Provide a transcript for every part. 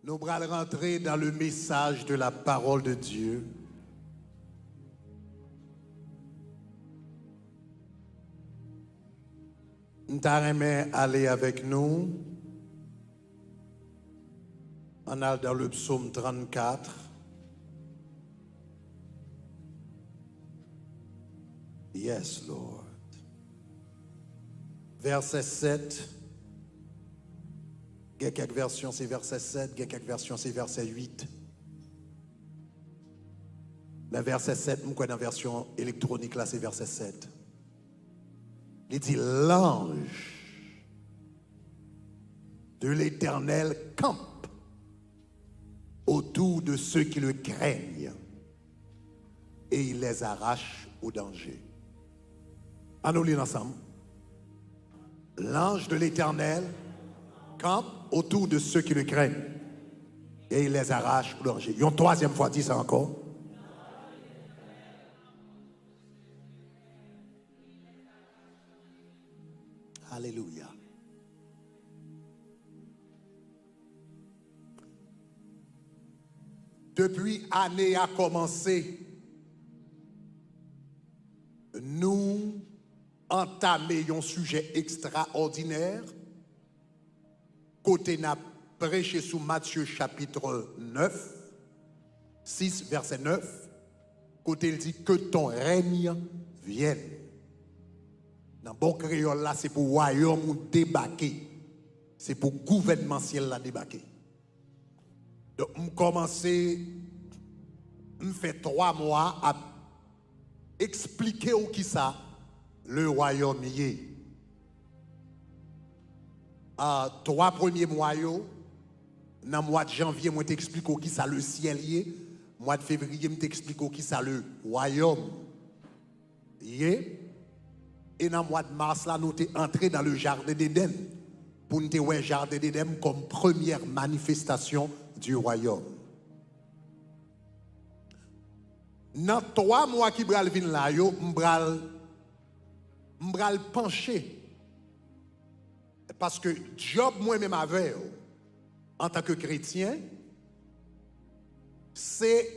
Nous allons rentrer dans le message de la parole de Dieu. Nous allons aller avec nous. On est dans le psaume 34. Yes, Lord. Verset 7. Il y a quelques versions, c'est verset 7. Il y a quelques versions, c'est verset 8. Mais verset 7, dans la version électronique, là, c'est verset 7. Il dit, l'ange de l'Éternel campe autour de ceux qui le craignent et il les arrache au danger. Allons lire ensemble. L'ange de l'Éternel campe autour de ceux qui le craignent et il les arrache au danger. Une troisième fois, dit ça encore. Alléluia. Depuis l'année a commencé, nous entamons un sujet extraordinaire. Côté n'a prêché sous Matthieu chapitre 9, 6 verset 9. Côté il dit que ton règne vienne. Dans bon créole là, c'est pour royaume débarquer. C'est pour gouvernementiel là débarquer. Donc, on commence, on fait 3 mois à expliquer au qui ça, le royaume y est. 3 premiers mois, dans le mois de janvier, je t'explique au qui ça, le ciel y est. Mois de février, je t'explique au qui ça, le royaume y est. Et dans le mois de mars, là, nous sommes entrés dans le jardin d'Éden. Pour nous voir le jardin d'Éden comme première manifestation du royaume. Dans 3 mois qui bral vin là, yo, m'bral pencher. Parce que job moi-même avec, en tant que chrétien, c'est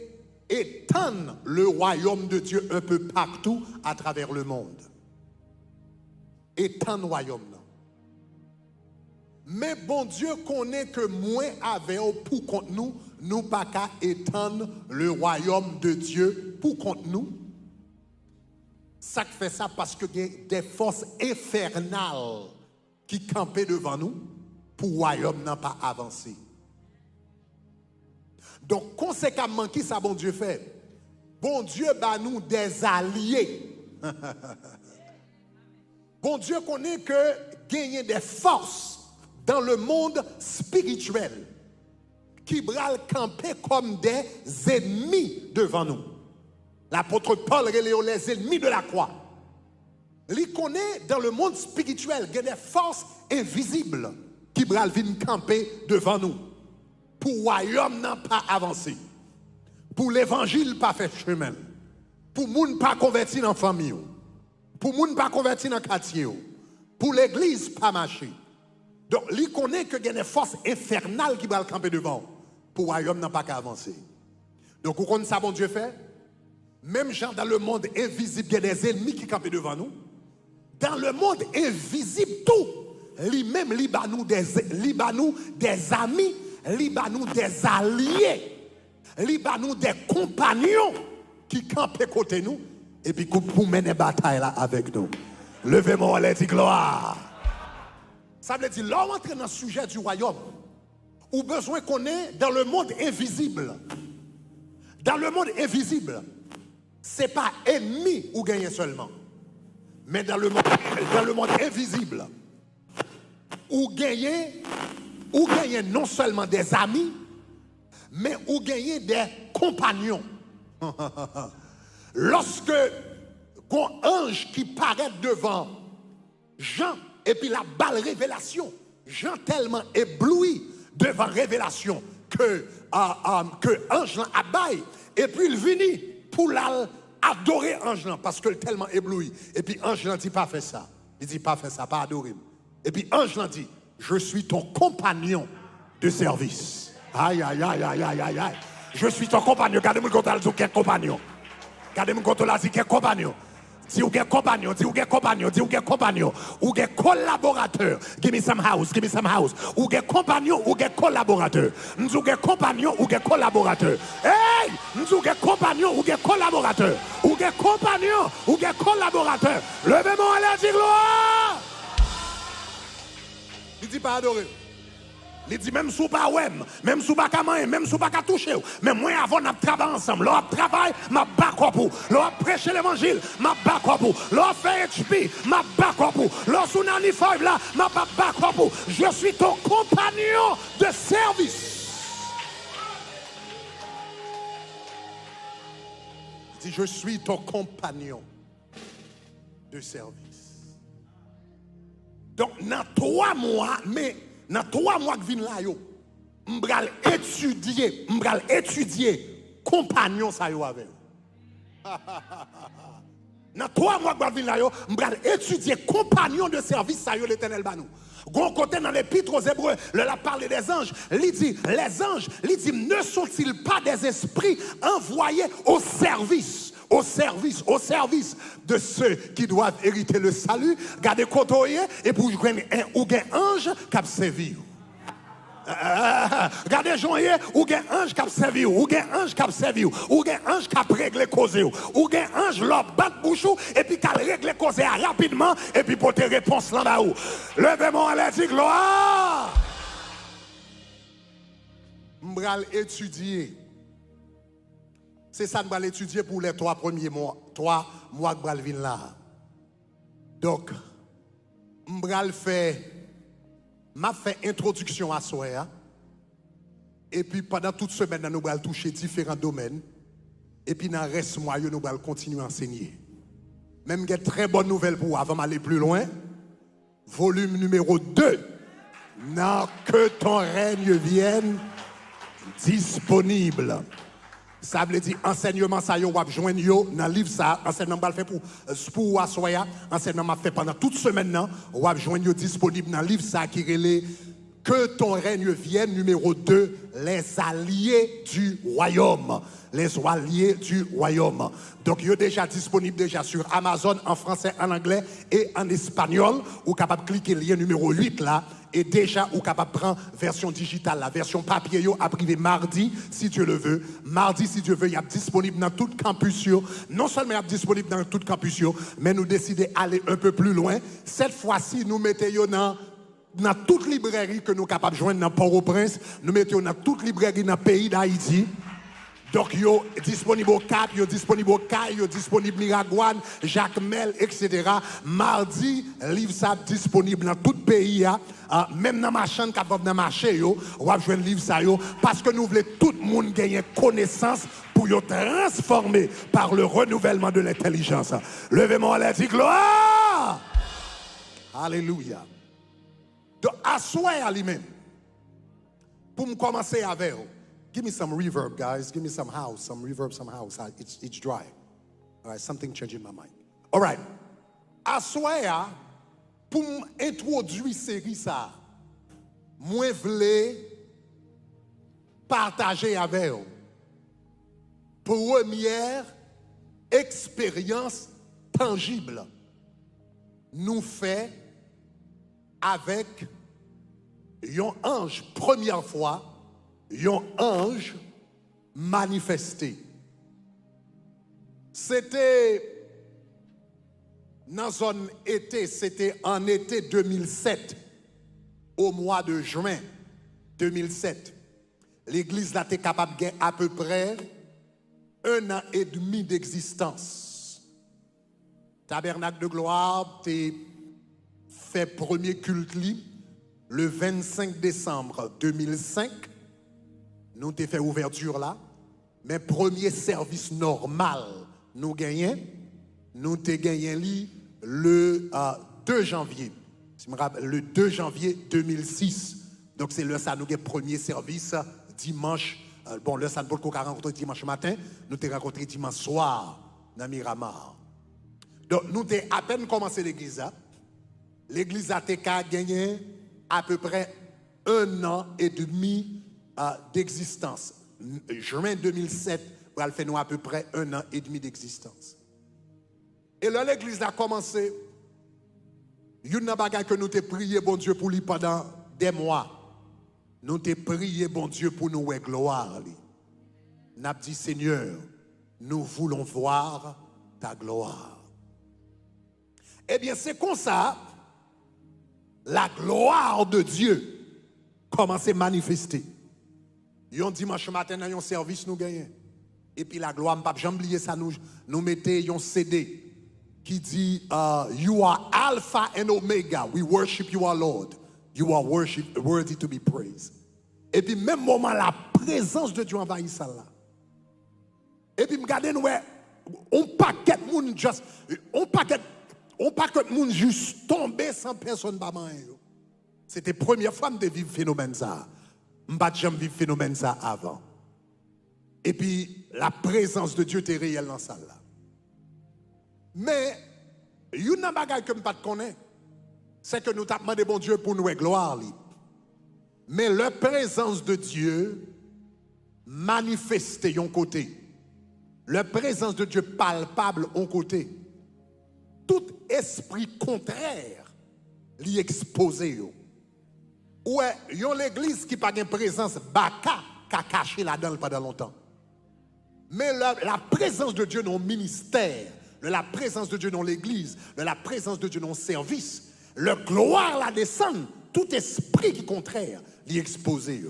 étendre le royaume de Dieu un peu partout à travers le monde. Étendre le royaume. Mais bon Dieu connaît que moins avec pour contre nous, nous pas qu'à étendre le royaume de Dieu pour contre nous. Ça fait ça parce que il y a des forces infernales qui campaient devant nous pour le royaume n'a pas avancé. Donc conséquemment, qui ça bon Dieu fait? Bon Dieu bat nous des alliés. Bon Dieu connaît que gagner des forces dans le monde spirituel qui bral camper comme des ennemis devant nous. L'apôtre Paul relève les ennemis de la croix. Il connaît dans le monde spirituel qu'il y a des forces invisibles qui bral viennent camper devant nous. Pour le royaume n'a pas avancé. Pour l'évangile pas fait chemin. Pour moun pas converti dans la famille. Pour moun pas converti dans le quartier. Pour l'église pas marcher. Donc, il connaît que il y a des forces infernales qui vont camper devant pour le royaume n'a pas qu'à avancer. Donc, vous connaissez ça, bon Dieu fait? Même genre dans le monde invisible, il y a des ennemis qui campent devant nous. Dans le monde invisible, tout, lui-même, il bat nous des amis, il bat nous des alliés, il bat nous des compagnons qui campent côté nous et puis pour mener bataille là avec nous. Levez-moi les dit gloire. Ça veut dire, là, on entre dans le sujet du royaume, ou besoin qu'on est dans le monde invisible. Dans le monde invisible, ce n'est pas ennemi ou gagner seulement. Mais dans le monde invisible, ou gagner non seulement des amis, mais ou gagner des compagnons. Lorsque un ange qui paraît devant Jean, et puis la balle révélation, Jean tellement ébloui devant révélation que ange abaille, et puis il vient pour adorer ange parce que tellement ébloui. Et puis ange dit pas fait ça. Il dit pas fait ça, pas adorer. Et puis ange dit, je suis ton compagnon de service. Aïe, aïe, aïe, aïe, aïe, aïe, aïe. Je suis ton compagnon. Gardez-moi le compte, quel compagnon. Gardez-moi le compte là, c'est quel compagnon. Si vous avez compagnon, si vous avez compagnon, si vous avez compagnon, ou avez collaborateur, give me some house, give me some house. Ou avez compagnon, ou avez collaborateur. Nous avez compagnon, ou avez collaborateur. Hey, nous avez compagnon, ou avez collaborateur. Ou avez compagnon, ou avez collaborateur. Levez-moi à la dit gloire. Il dit pas adorer. Il dit même sous pas ouais, même sous pas comment, même sous pas qu'à toucher. Mais moi avant on travaille ensemble. L'on travaille, m'a backup pour. L'on prêcher l'évangile, m'a backup pour. L'on fait HP, m'a backup pour. L'on sous 95 là, m'a backup pour. Je suis ton compagnon de service. Il dit je suis ton compagnon de service. Donc dans 3 mois, mais dans 3 mois que viennent là, m'bral étudier compagnon ça yo avec. Dans 3 mois que viennent là, m'bral étudier compagnon de service ça yo l'Éternel banou. Gon côté dans l'épître aux Hébreux, la parle des anges, il dit les anges, il dit ne sont-ils pas des esprits envoyés au service de ceux qui doivent hériter le salut, gardez côtoyer et pour joindre un ange qui a servi. Regardez joyeux ou un ange qui a servi ou un ange qui a servi ou un ange qui a réglé cause ou un ange l'autre bat bouche et puis qui a réglé cause rapidement et puis pour tes réponses là haut. Levez-moi à la dit gloire. M'bral étudier. C'est ça que m'bral étudier pour les 3 premiers mois, 3 mois que m'bral vinn là. Donc m'bral fait m'a fait introduction à soi et puis pendant toute semaine nous allons toucher différents domaines et puis dans le reste mois nous allons continuer à enseigner. Même une très bonne nouvelle pour vous avant d'aller plus loin. Volume numéro 2. Non, que ton règne vienne disponible. Ça veut dire enseignement ça yo wap joindre yo dans livre ça enseignement va le faire pour assoya enseignement m'a fait pendant toute semaine nan wap joindre yo disponible dans livre ça qui relait que ton règne vienne numéro 2 les alliés du royaume. Les alliés du royaume. Donc, il est déjà disponible déjà sur Amazon en français, en anglais et en espagnol. Ou capable de cliquer le lien numéro 8 là. Et déjà, ou capable de prendre version digitale, la version papier, yo, à privé mardi, si Dieu le veut. Mardi, si Dieu veut, il est disponible dans tout campus. Yo. Non seulement il est disponible dans tout campus, yo, mais nous décidons d'aller un peu plus loin. Cette fois-ci, nous mettons yo dans toute librairie que nous sommes capables de joindre dans Port-au-Prince. Nous mettons dans toute librairie dans le pays d'Haïti. Donc, yo disponible au Cap, yo disponible au Caille, yo disponible Miragouane, Jacques Mel, etc. Mardi, livre ça disponible dans tout le pays. Même dans ma chaîne, quand dans marché, yo, on va jouer le livre ça, yo, parce que nous voulons tout le monde gagner connaissance pour yo transformer par le renouvellement de l'intelligence. Levez-moi la dit gloire. Alléluia. Donc, assoyez à lui-même. Pour me commencer avec vous. Give me some reverb, guys. Give me some house, some reverb, some house. It's dry. All right, something changing my mind. All right. Assoya, pour introduire série ça, moi voulais partager avec vous. Première expérience tangible nous fait avec un ange, première fois. Un ange manifesté. C'était dans zone été, c'était en été 2007, au mois de juin 2007. L'église là était capable de gagner à peu près 1 an et demi d'existence. Tabernacle de gloire, t'es fait premier culte le 25 décembre 2005. Nous avons fait ouverture là, mais premier service normal, nous gagnons. Nous avons gagné le 2 janvier. Je me rappelle, le 2 janvier 2006. Donc c'est là ça nous avons premier service dimanche. Bon, là ça nous avons rencontré dimanche matin. Nous avons rencontré dimanche soir dans Miramar. Donc nous avons à peine commencé l'église. L'église a gagné à peu près 1 an et demi d'existence. Juin 2007, elle fait nous à peu près 1 an et demi d'existence. Et là, l'église a commencé. Il y a une bagaille que nous t'ai prié, bon Dieu, pour lui pendant des mois. Nous t'ai prié, bon Dieu, pour nous ouais gloire. Nous avons dit, Seigneur, nous voulons voir ta gloire. Eh bien, c'est comme ça, la gloire de Dieu commence à manifester. Un dimanche matin, dans un service, nous gagnons. Et puis la gloire, je ne jamais oublier ça, nous mettons un CD qui dit You are Alpha and Omega. We worship you, our Lord. You are worthy to be praised. Et puis, même moment, la présence de Dieu envahit ça là. Et puis, regardez, nous, on paquet de monde juste, on paquet de monde juste tombé sans personne pas manger. C'était la première fois que je vivre phénomène ça. Je n'ai jamais vécu phénomène ça avant. Et puis, la présence de Dieu était réelle dans ça là. Mais, il y a une chose que je ne connais pas, c'est que nous avons demandé bon Dieu pour nous gloire. Mais la présence de Dieu manifestée d'un côté. La présence de Dieu palpable d'un côté. Tout esprit contraire l'y exposé. Ouais, il y a l'église qui n'a pas de présence baka qui a caché là-dedans pendant longtemps. Mais la présence de Dieu dans le ministère, la présence de Dieu dans l'église, la présence de Dieu dans le service, le gloire la descend, tout esprit qui est contraire l'y exposé.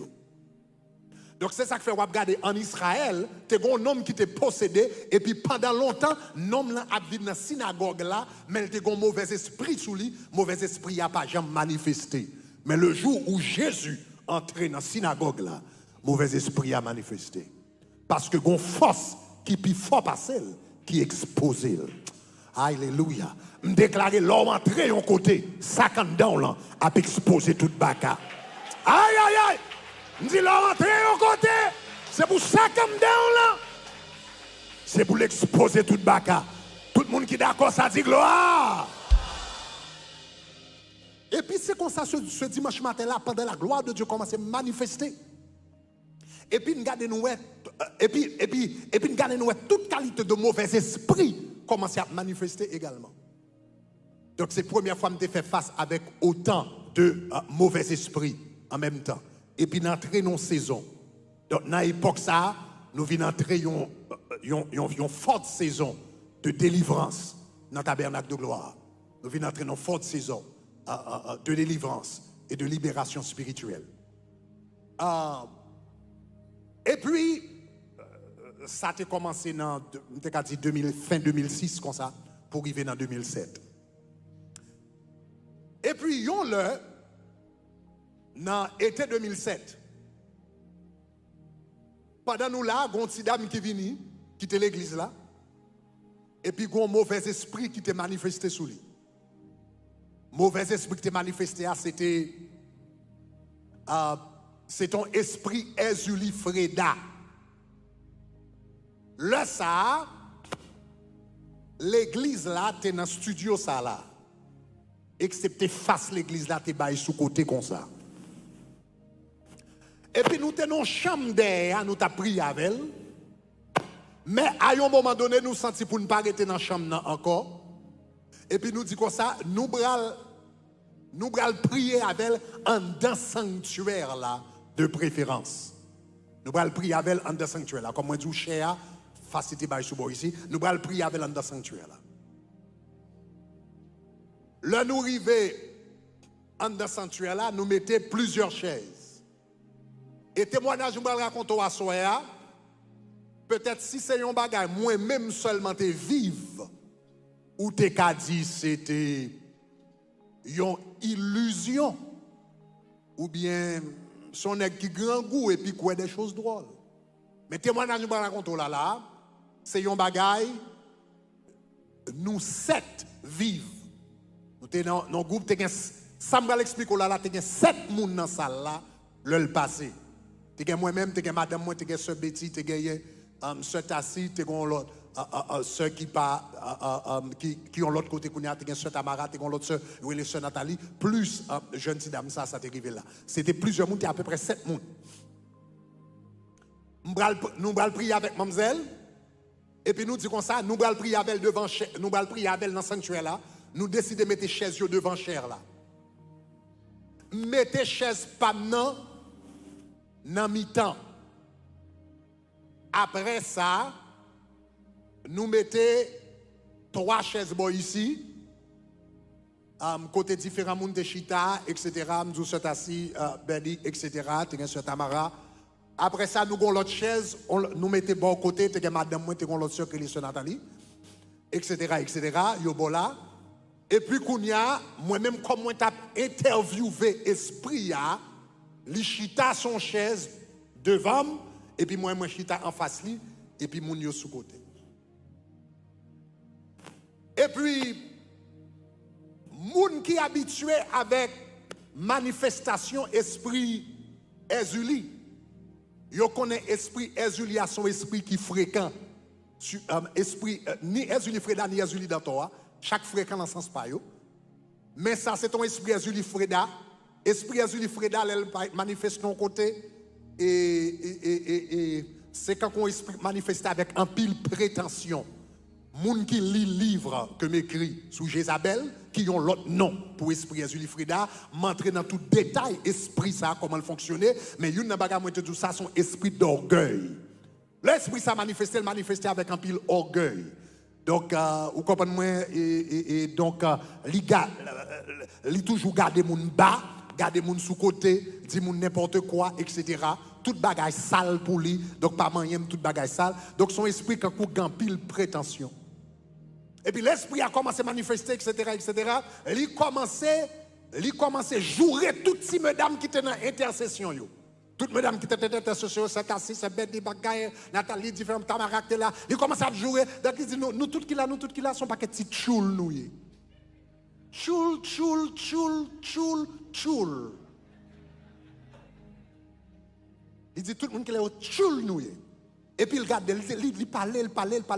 Donc c'est ça que fait regarder en Israël, tu as un homme qui t'est possédé et puis pendant longtemps, l'homme là a vécu dans la synagogue là, mais il a un mauvais esprit sous lui, mauvais esprit n'a pas jamais manifesté. Mais le jour où Jésus entrait dans la synagogue là, mauvais esprit a manifesté. Parce que une force qui est fort par celle qui est exposée. Alléluia. Je déclare l'homme entré en côté, sac en dedans là, a exposé toute baka. Aïe aïe aïe. Je dis l'homme entré en côté, c'est pour sac en dedans là. C'est pour l'exposer toute baka. Tout le monde qui est d'accord, ça dit gloire. Et puis c'est comme ça ce dimanche matin là, pendant la gloire de Dieu commence à manifester. Et puis nous regardez toute qualité de mauvais esprit commence à manifester également. Donc c'est la première fois que je fais face avec autant de mauvais esprits en même temps. Et puis d'entrer dans une saison. Donc dans l'époque ça, nous venons entrer dans une forte saison de délivrance dans le tabernacle de gloire. Nous venons entrer dans une forte saison de délivrance et de libération spirituelle. Et puis, ça a commencé dans fin 2006, comme ça, pour arriver dans 2007. Et puis, yon le, dans l'été 2007, pendant nous là, il y a une petite dame qui est venue, qui était l'église là, et puis il y a un mauvais esprit qui était manifesté sous lui. Mauvais esprit qui était manifesté, c'était c'est ton esprit Ezuli Freda. Là, ça, l'église là, t'es dans le studio ça là. Excepté face l'église là, t'es baillé sous côté comme ça. Et puis nous t'es dans une chambre derrière, nous t'as prié avec elle. Mais à un moment donné, nous sentons pour ne pas arrêter dans la chambre encore. Et puis nous dit comme ça, nous allons prier avec elle en dans le sanctuaire là. De préférence. Nous allons prier avec elle en dans le sanctuaire là. Comme moi je dis, cher, facilité par sous ici, nous allons prier avec elle en dans le sanctuaire là. Là, nous arrivons en dans le sanctuaire là, nous mettons plusieurs chaises. Et témoignage, nous allons raconter à Soya, peut-être si c'est un bagage, moi-même seulement te vive, ou te qu'a dit c'était une illusion, ou bien son nèg qui grand goût et puis quoi des choses drôles. Mais témoignage nous raconte là, c'est un bagaille nous 7 vivent. Nous t'es dans le groupe ça me l'explique là, t'es 7 moun dans salle là, le passé. T'es moi-même, t'es madame moi, t'es sœur Betty, t'es sœur Tassi, t'es l'autre sœur qui ont l'autre côté kounya, t'es sœur Tamara, t'es l'autre sœur, oui les sœur Nathalie, plus jeune petite dame ça t'est arrivé là. C'était plusieurs moun, t'es à peu près 7 moun. nous allons prier avec mademoiselle. Et puis nous disons comme ça, nous allons prier avec devant, nous allons prier avec dans le sanctuaire là. Nous décidons de mettre chaise devant chair là. Mettez chaise pas dans mi-temps. Après ça, nous mettons 3 chaises ici. Côté différents monde de chita, etc. Nous sommes assis, Benny, etc. Nous Tamara. Après ça, nous avons l'autre chaise, nous mettons bon côté, madame, moi, nous avons l'autre soeur qui est Nathalie, etc. etc. Yobola. Et puis, moi-même, comme moi, j'ai interviewé l'esprit, les chita son chaise devant, et puis moi, chita en face, et puis mon yo sous côté. Et puis, moun qui est habitué avec manifestation esprit Ezuli, yo connaît esprit Ezuli à son esprit qui fréquent. Esprit, ni Ezuli Freda, ni Ezuli Dantoa, chaque fréquent dans le sens pas yo. Mais ça, c'est ton esprit Ezuli Freda. Esprit Ezuli Freda, elle manifeste ton côté. Et c'est quand on esprit manifeste avec un pile prétention. Moun qui lit livre que m'écrit sous Jézabel, qui ont l'autre nom pour esprit Ezuli Frida, m'entrer dans tout détail, esprit ça, comment il fonctionnait, mais une n'a pas tout ça, son esprit d'orgueil. L'esprit ça manifesté avec un pile orgueil. Donc, vous comprenez moi, et donc, il toujours garder moun bas, garder moun sous côté, dit moun n'importe quoi, etc. Tout bagage sale pour lui, donc pas moyen tout bagage sale. Donc son esprit quand il pile prétention. Et puis l'esprit a commencé à manifester, etc., etc. Il commençait à jouer toutes ces mesdames qui étaient dans l'intercession. Toutes mesdames qui étaient dans l'intercession, c'est assis, c'est bête, des bagailles, Nathalie, différentes camarades là. Il commence à jouer. Donc il dit, nous toutes qui là, sont pas que petits tchoul, nous. Tchoul. Il dit, tout le monde qui est au tchoul, nous. Et puis il regarde, il parle,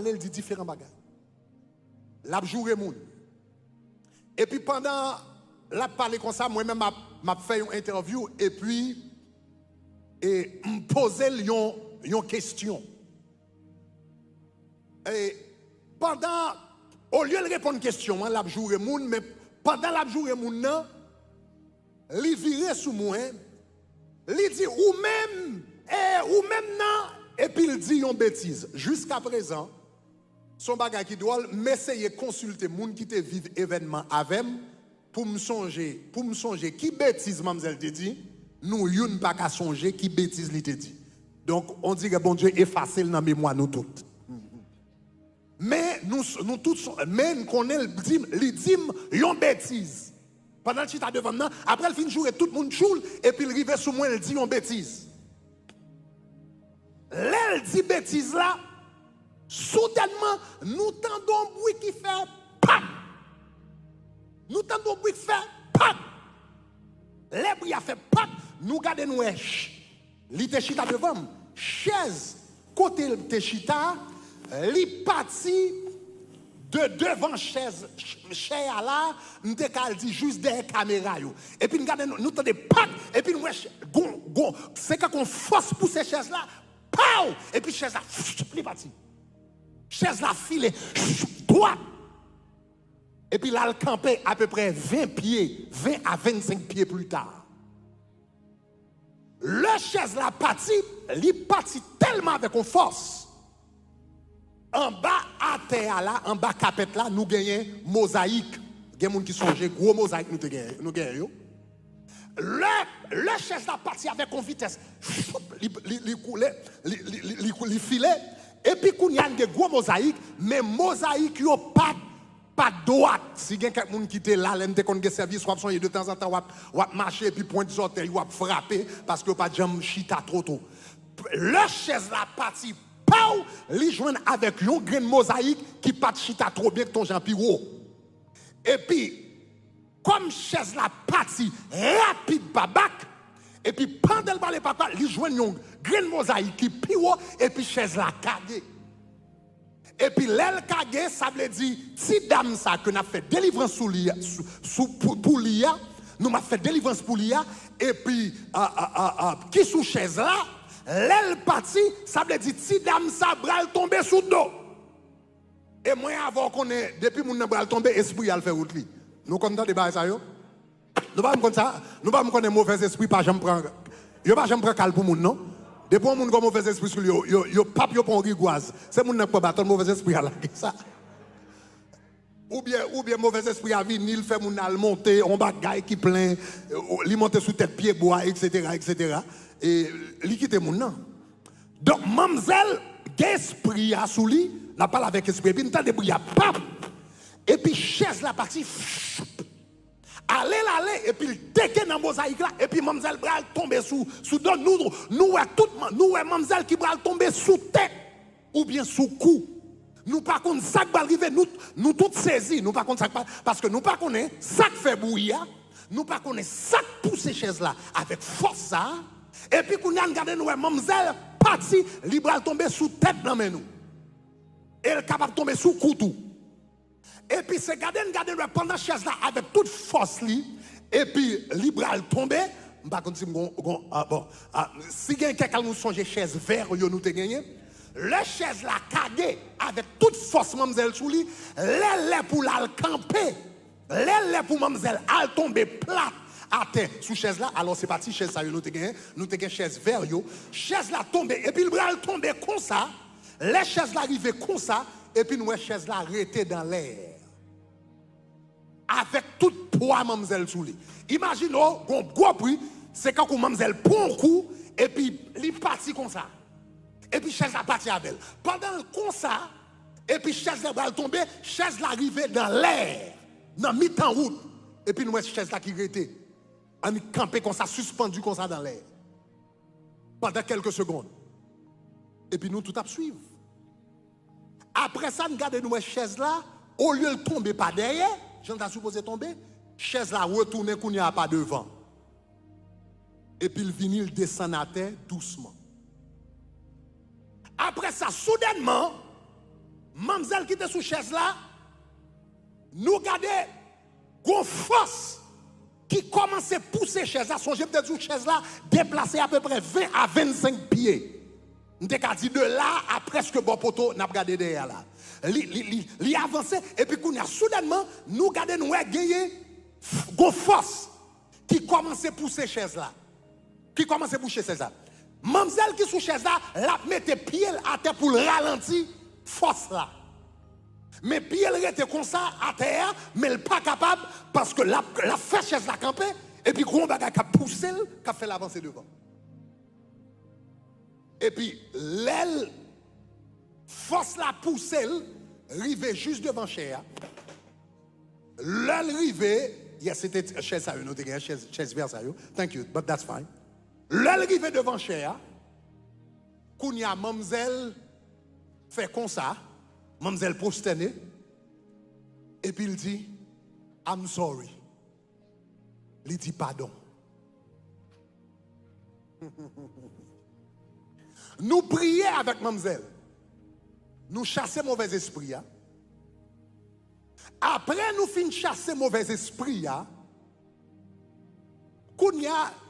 il dit différents bagages. La joué moun. Et puis pendant la parler comme ça, moi-même m'a fait une interview et puis me poser une question. Et pendant au lieu de répondre à une question, la joué moun, mais pendant la joué moun nan, li viré sous moi, li dit ou même non, et puis il dit une bêtise. Jusqu'à présent, son bagage qui doit m'essayer de consulter moun qui te vive événement avec pour me songer qui bêtise mademoiselle te dit nous youn pas qu'à songer qui bêtise li te dit. Donc on dit que bon Dieu effacer dans mémoire nous toutes. Mais nous tous mais nous connaît li dit yon bêtise. Pendant que tu t'as devant nous, après il fin jouer tout le monde choule et puis il rive sous moi il dit yon bêtise. L'elle dit bêtise là. Soudainement, nous tendons un bruit qui fait PAM! Nous tendons un bruit qui fait PAM! Les bruits a fait PAM! Nous regardons nous, li te chita devant, chaise, côté te chita, li parti de devant chaise là, nous te dit juste derrière caméra. Et puis nous regardons, nous tendons PAM! Et puis nous, c'est quand on force pour ces chaises là, PAM! Et puis chaise là, il est parti. Chaise la file droite. Et puis là, elle campait à peu près 20 à 25 pieds plus tard. Le chaise la parti, il parti tellement avec une force. En bas à terre là, en bas capette là, nous gagnons mosaïque. Il y a des gens qui sont gros mosaïque nous gagnons. Le chaise la parti avec une vitesse. Il filait. Et puis, il y a des gros mosaïques, mais mosaïques, yo pas droite. Si il y a quelqu'un qui était là, il y a service, de temps en temps, ou marcher, et puis pointe des orteils, ou frapper, parce que pas de jambes chita trop tôt. Le chaise la partie, pau, li joignent avec un grain de mosaïque qui pas de chita trop bien que ton jambe piro. Et puis, comme chaise la partie rapide, babac, et puis pendant le balai papa, il joue un grain de mosaïque qui pire et puis chaise la cagé. Et puis l'aile cagé, ça veut dire si dame ça que n'a fait délivrance pour l'IA, nous m'a fait délivrance pour l'IA et puis qui sous chaise là, l'aile parti, ça veut dire si dame ça bral tomber sous dos. Et moi avant qu'on est depuis mon bral tomber esprit al fait route li. Nous comme dans débat ça yo. Nous pas comme ça, nous pas connaître mauvais esprit pas jamais prendre. Yo pas jamais prendre cal pour moun non. Depuis moun comme mauvais esprit sur yo pape yo pon rigoise. C'est moun n'a pas bâton mauvais esprit à la ça. Ou bien mauvais esprit à venir, il fait mon al monter, on bagaille qui plein, il monte sous tête pied bois, etc. Et il quitte mon nom. Donc, mademoiselle, l'esprit a sous lui, n'a pas avec esprit, et puis il entend des bruits, pap, et puis chaise la partie, allez, et puis il déque dans mosaïque là, et puis mademoiselle bral tomber sous dos, nous, mademoiselle qui bral tomber sous tête, ou bien sous cou. Nous pas contre ça qui va arriver, nous tous saisis, nous pas contre ça parce que nous pas connaît ça qui fait bouillir, nous pas connaît ça qui pousse ces chaises là avec force ça, et puis qu'on a regardé nous mademoiselle parti libre tomber sous tête dans nous. Elle est capable de tomber sous couteau. Et puis c'est garder nous pendant chaise là avec toute force li, et puis libre tomber, pas contre si quelqu'un nous songe chaise vert yo nous te gagné. Le chaise la cagé avec toute force mademoiselle sous lui, l'aile pour la camper, l'aile pour mademoiselle al tomber plate à terre sous chaise là. Alors c'est parti chaise ça nous te gagné chaise vert yo, chaise la tomber et puis le bras tomber comme ça, les chaises la arriver comme ça et puis nous chaise la arrêter dans l'air. Avec tout poids mademoiselle sous lui. Imaginons gros prix, c'est quand mademoiselle prend un coup et puis il parti comme ça. Et puis chaise la partie avec elle. Pendant le comme ça, et puis chaise la va tomber, chaise la arriver dans l'air, dans mi-temps route. Et puis nous chaise la qui était, on est campé comme ça, suspendu comme ça dans l'air. Pendant quelques secondes. Et puis nous tout à suivre. Après ça, nous regardons nous chaise là, au lieu de tomber pas derrière, j'en ai supposé tomber, chaise là retourne qu'on n'y a pas devant. Et puis le vinyle descend à terre doucement. Après ça, soudainement, mademoiselle qui était sous chaise là, nous regardons une force qui commençait à pousser chaise là. Songez peut-être sous chaise là, déplacée à peu près 20 à 25 pieds. Nous avons dit de là à presque bon poteau, nous avons regardé derrière là. Il avançait et puis soudainement, nous regardons nous gagner une force qui commençait à pousser chaise là. Qui commençait à pousser chaise là. Mademoiselle qui sous chaise là, la mette pied à terre pour le ralentir, force là. Mais pied elle était comme ça à terre, mais elle n'est pas capable parce que la fait chaise la camper et puis gros bagage qui a poussé, qui a fait l'avancer devant. Et puis l'aile, force la pousse, rive juste devant chaise. L'aile rive, c'était chaise ça, chaise vers ça, thank you, but that's fine. L'aile rive devant chaise, Kounia mademoiselle fait comme ça, mademoiselle prosternée, et puis il dit, I'm sorry. Il dit pardon. Nous prions avec mademoiselle. Nous chassons mauvais esprit. Après nous finissons chasser mauvais esprit.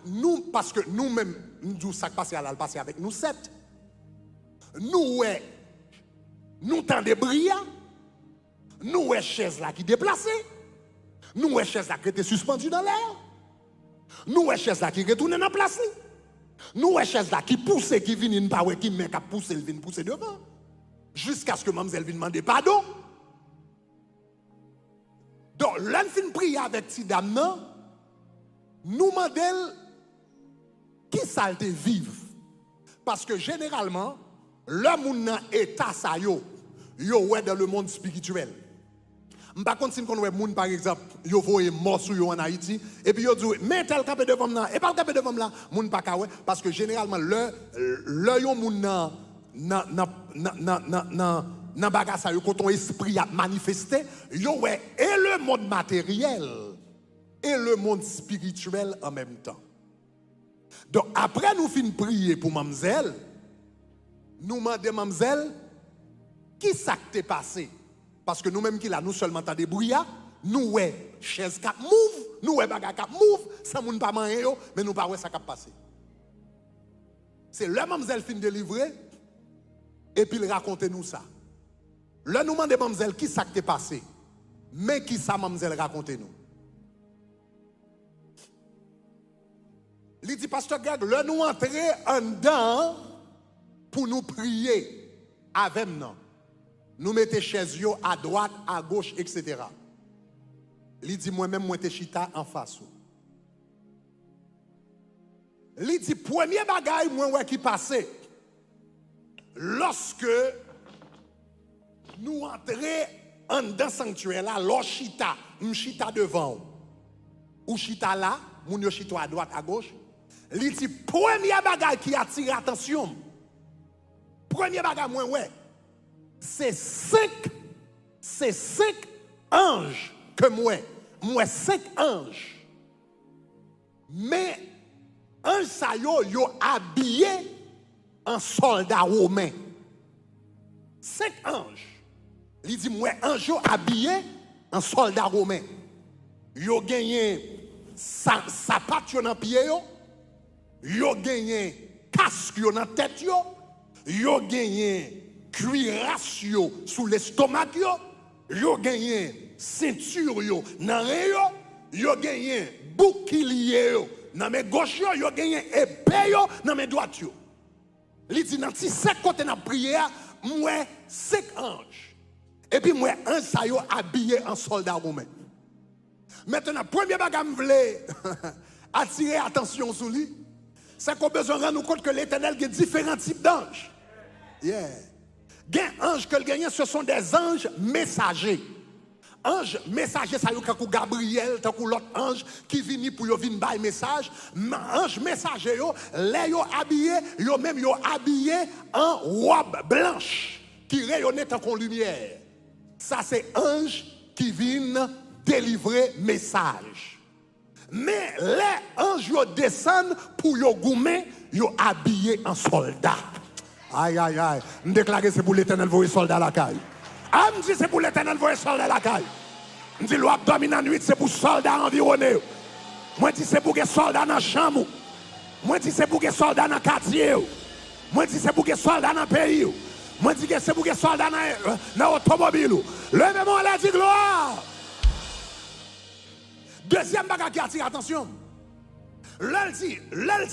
Nous, parce que nous-mêmes, nous ça passe à passer avec nous 7. Nous tendons briller. Nous chaise là qui déplacée. Nous chaise là qui était suspendue dans l'air. Nous chaise là qui retourne dans la place. Nous chaise là qui pousse, qui vient pas qui met qui pousse, il vient pousser devant. Jusqu'à ce que mademoiselle vienne demander pardon. Donc, l'un fin prier avec ces dames, nous demandons qui ça te vive. Parce que généralement, le monde dans état ça yo ouais dans le monde spirituel. Par contre, si on voit monde par exemple, yo voye mort sur yo en Haïti et puis yo dit mais tel capé devant là et pas capé devant là, monde pas ouais parce que généralement le yo monde nan baga ça yo quand ton esprit a manifesté, yo ouais et le monde matériel et le monde spirituel en même temps. Donc après nous fin prier pour mademoiselle, nous demandons mademoiselle qui ça t'est passé parce que nous-mêmes qui là nous seulement t'as des brouillards, nous ouais chaise cap move, nous ouais baga cap move, ça moun pas man yo, mais nous pas ouais ça cap passer. C'est le mademoiselle fin délivré, et puis il raconte nous ça. Le nous demande mademoiselle qui ça qui est passé, mais qui ça mademoiselle raconte nous. Il dit, pasteur Greg, le nous entrer en dedans pour nous prier avec nous. Nous mettons chaises à droite, à gauche, etc. Il dit, moi-même, moi, je chita en face. Il dit, premier bagaille, moi, qui passait, lorsque nous entrons en dedans sanctuaire là, l'on chita, m'chita devant ou chita là, moun yo chita à droite, à gauche. Il dit, premier bagaille qui attire attention, premier bagaille, moi, c'est cinq anges que moi 5 anges. Mais ange ça yo habillé en soldat romain. 5 anges. Il dit moi ange habillé en soldat romain. Yo gagné sapat yo dans pied yo gagné casque yo dans tête yo gagné cuirasse yo sous l'estomac yo gagné ceinture yo nan rein yo gagné bouclier yo nan mes gauche yo gagné épée yo nan mes droite yo. Li dit nan ti 5 côté nan prière moi 5 anges et puis moi un ça yo habillé en soldat romain. Maintenant premier bagage me voulait attirer attention sur lui, c'est qu'on besoin de rendre compte que l'Éternel a différents types d'anges. Yeah. Les anges que le gagnent, ce sont des anges messagers. Ange messager, ça y est, comme Gabriel, tant que l'autre ange qui vient pour venir bailler message. Ange messager, les yo habillé, yo même yo habillé en robe blanche qui rayonnait tant qu'on lumière. Ça c'est ange qui vient délivrer message. Mais les anges yo descendent pour yo goumer, yo habillé en soldat. Aïe, aïe, aïe. Je déclare que c'est pour l'Éternel voyer soldat à la caille. Ah, je dis c'est pour l'Éternel voyer soldat à la caille. Je dis l'ouab domine en nuit, c'est pour soldats environnés. Moi, je dis c'est pour les soldats dans la chambre. Moi, je dis c'est pour les soldats dans le quartier. Moi, je dis c'est pour les soldats dans le pays. Moi, je dis c'est pour les soldats dans l'automobile. Levez-moi la dit gloire. Deuxième bagage qui attire attention. L'un dit,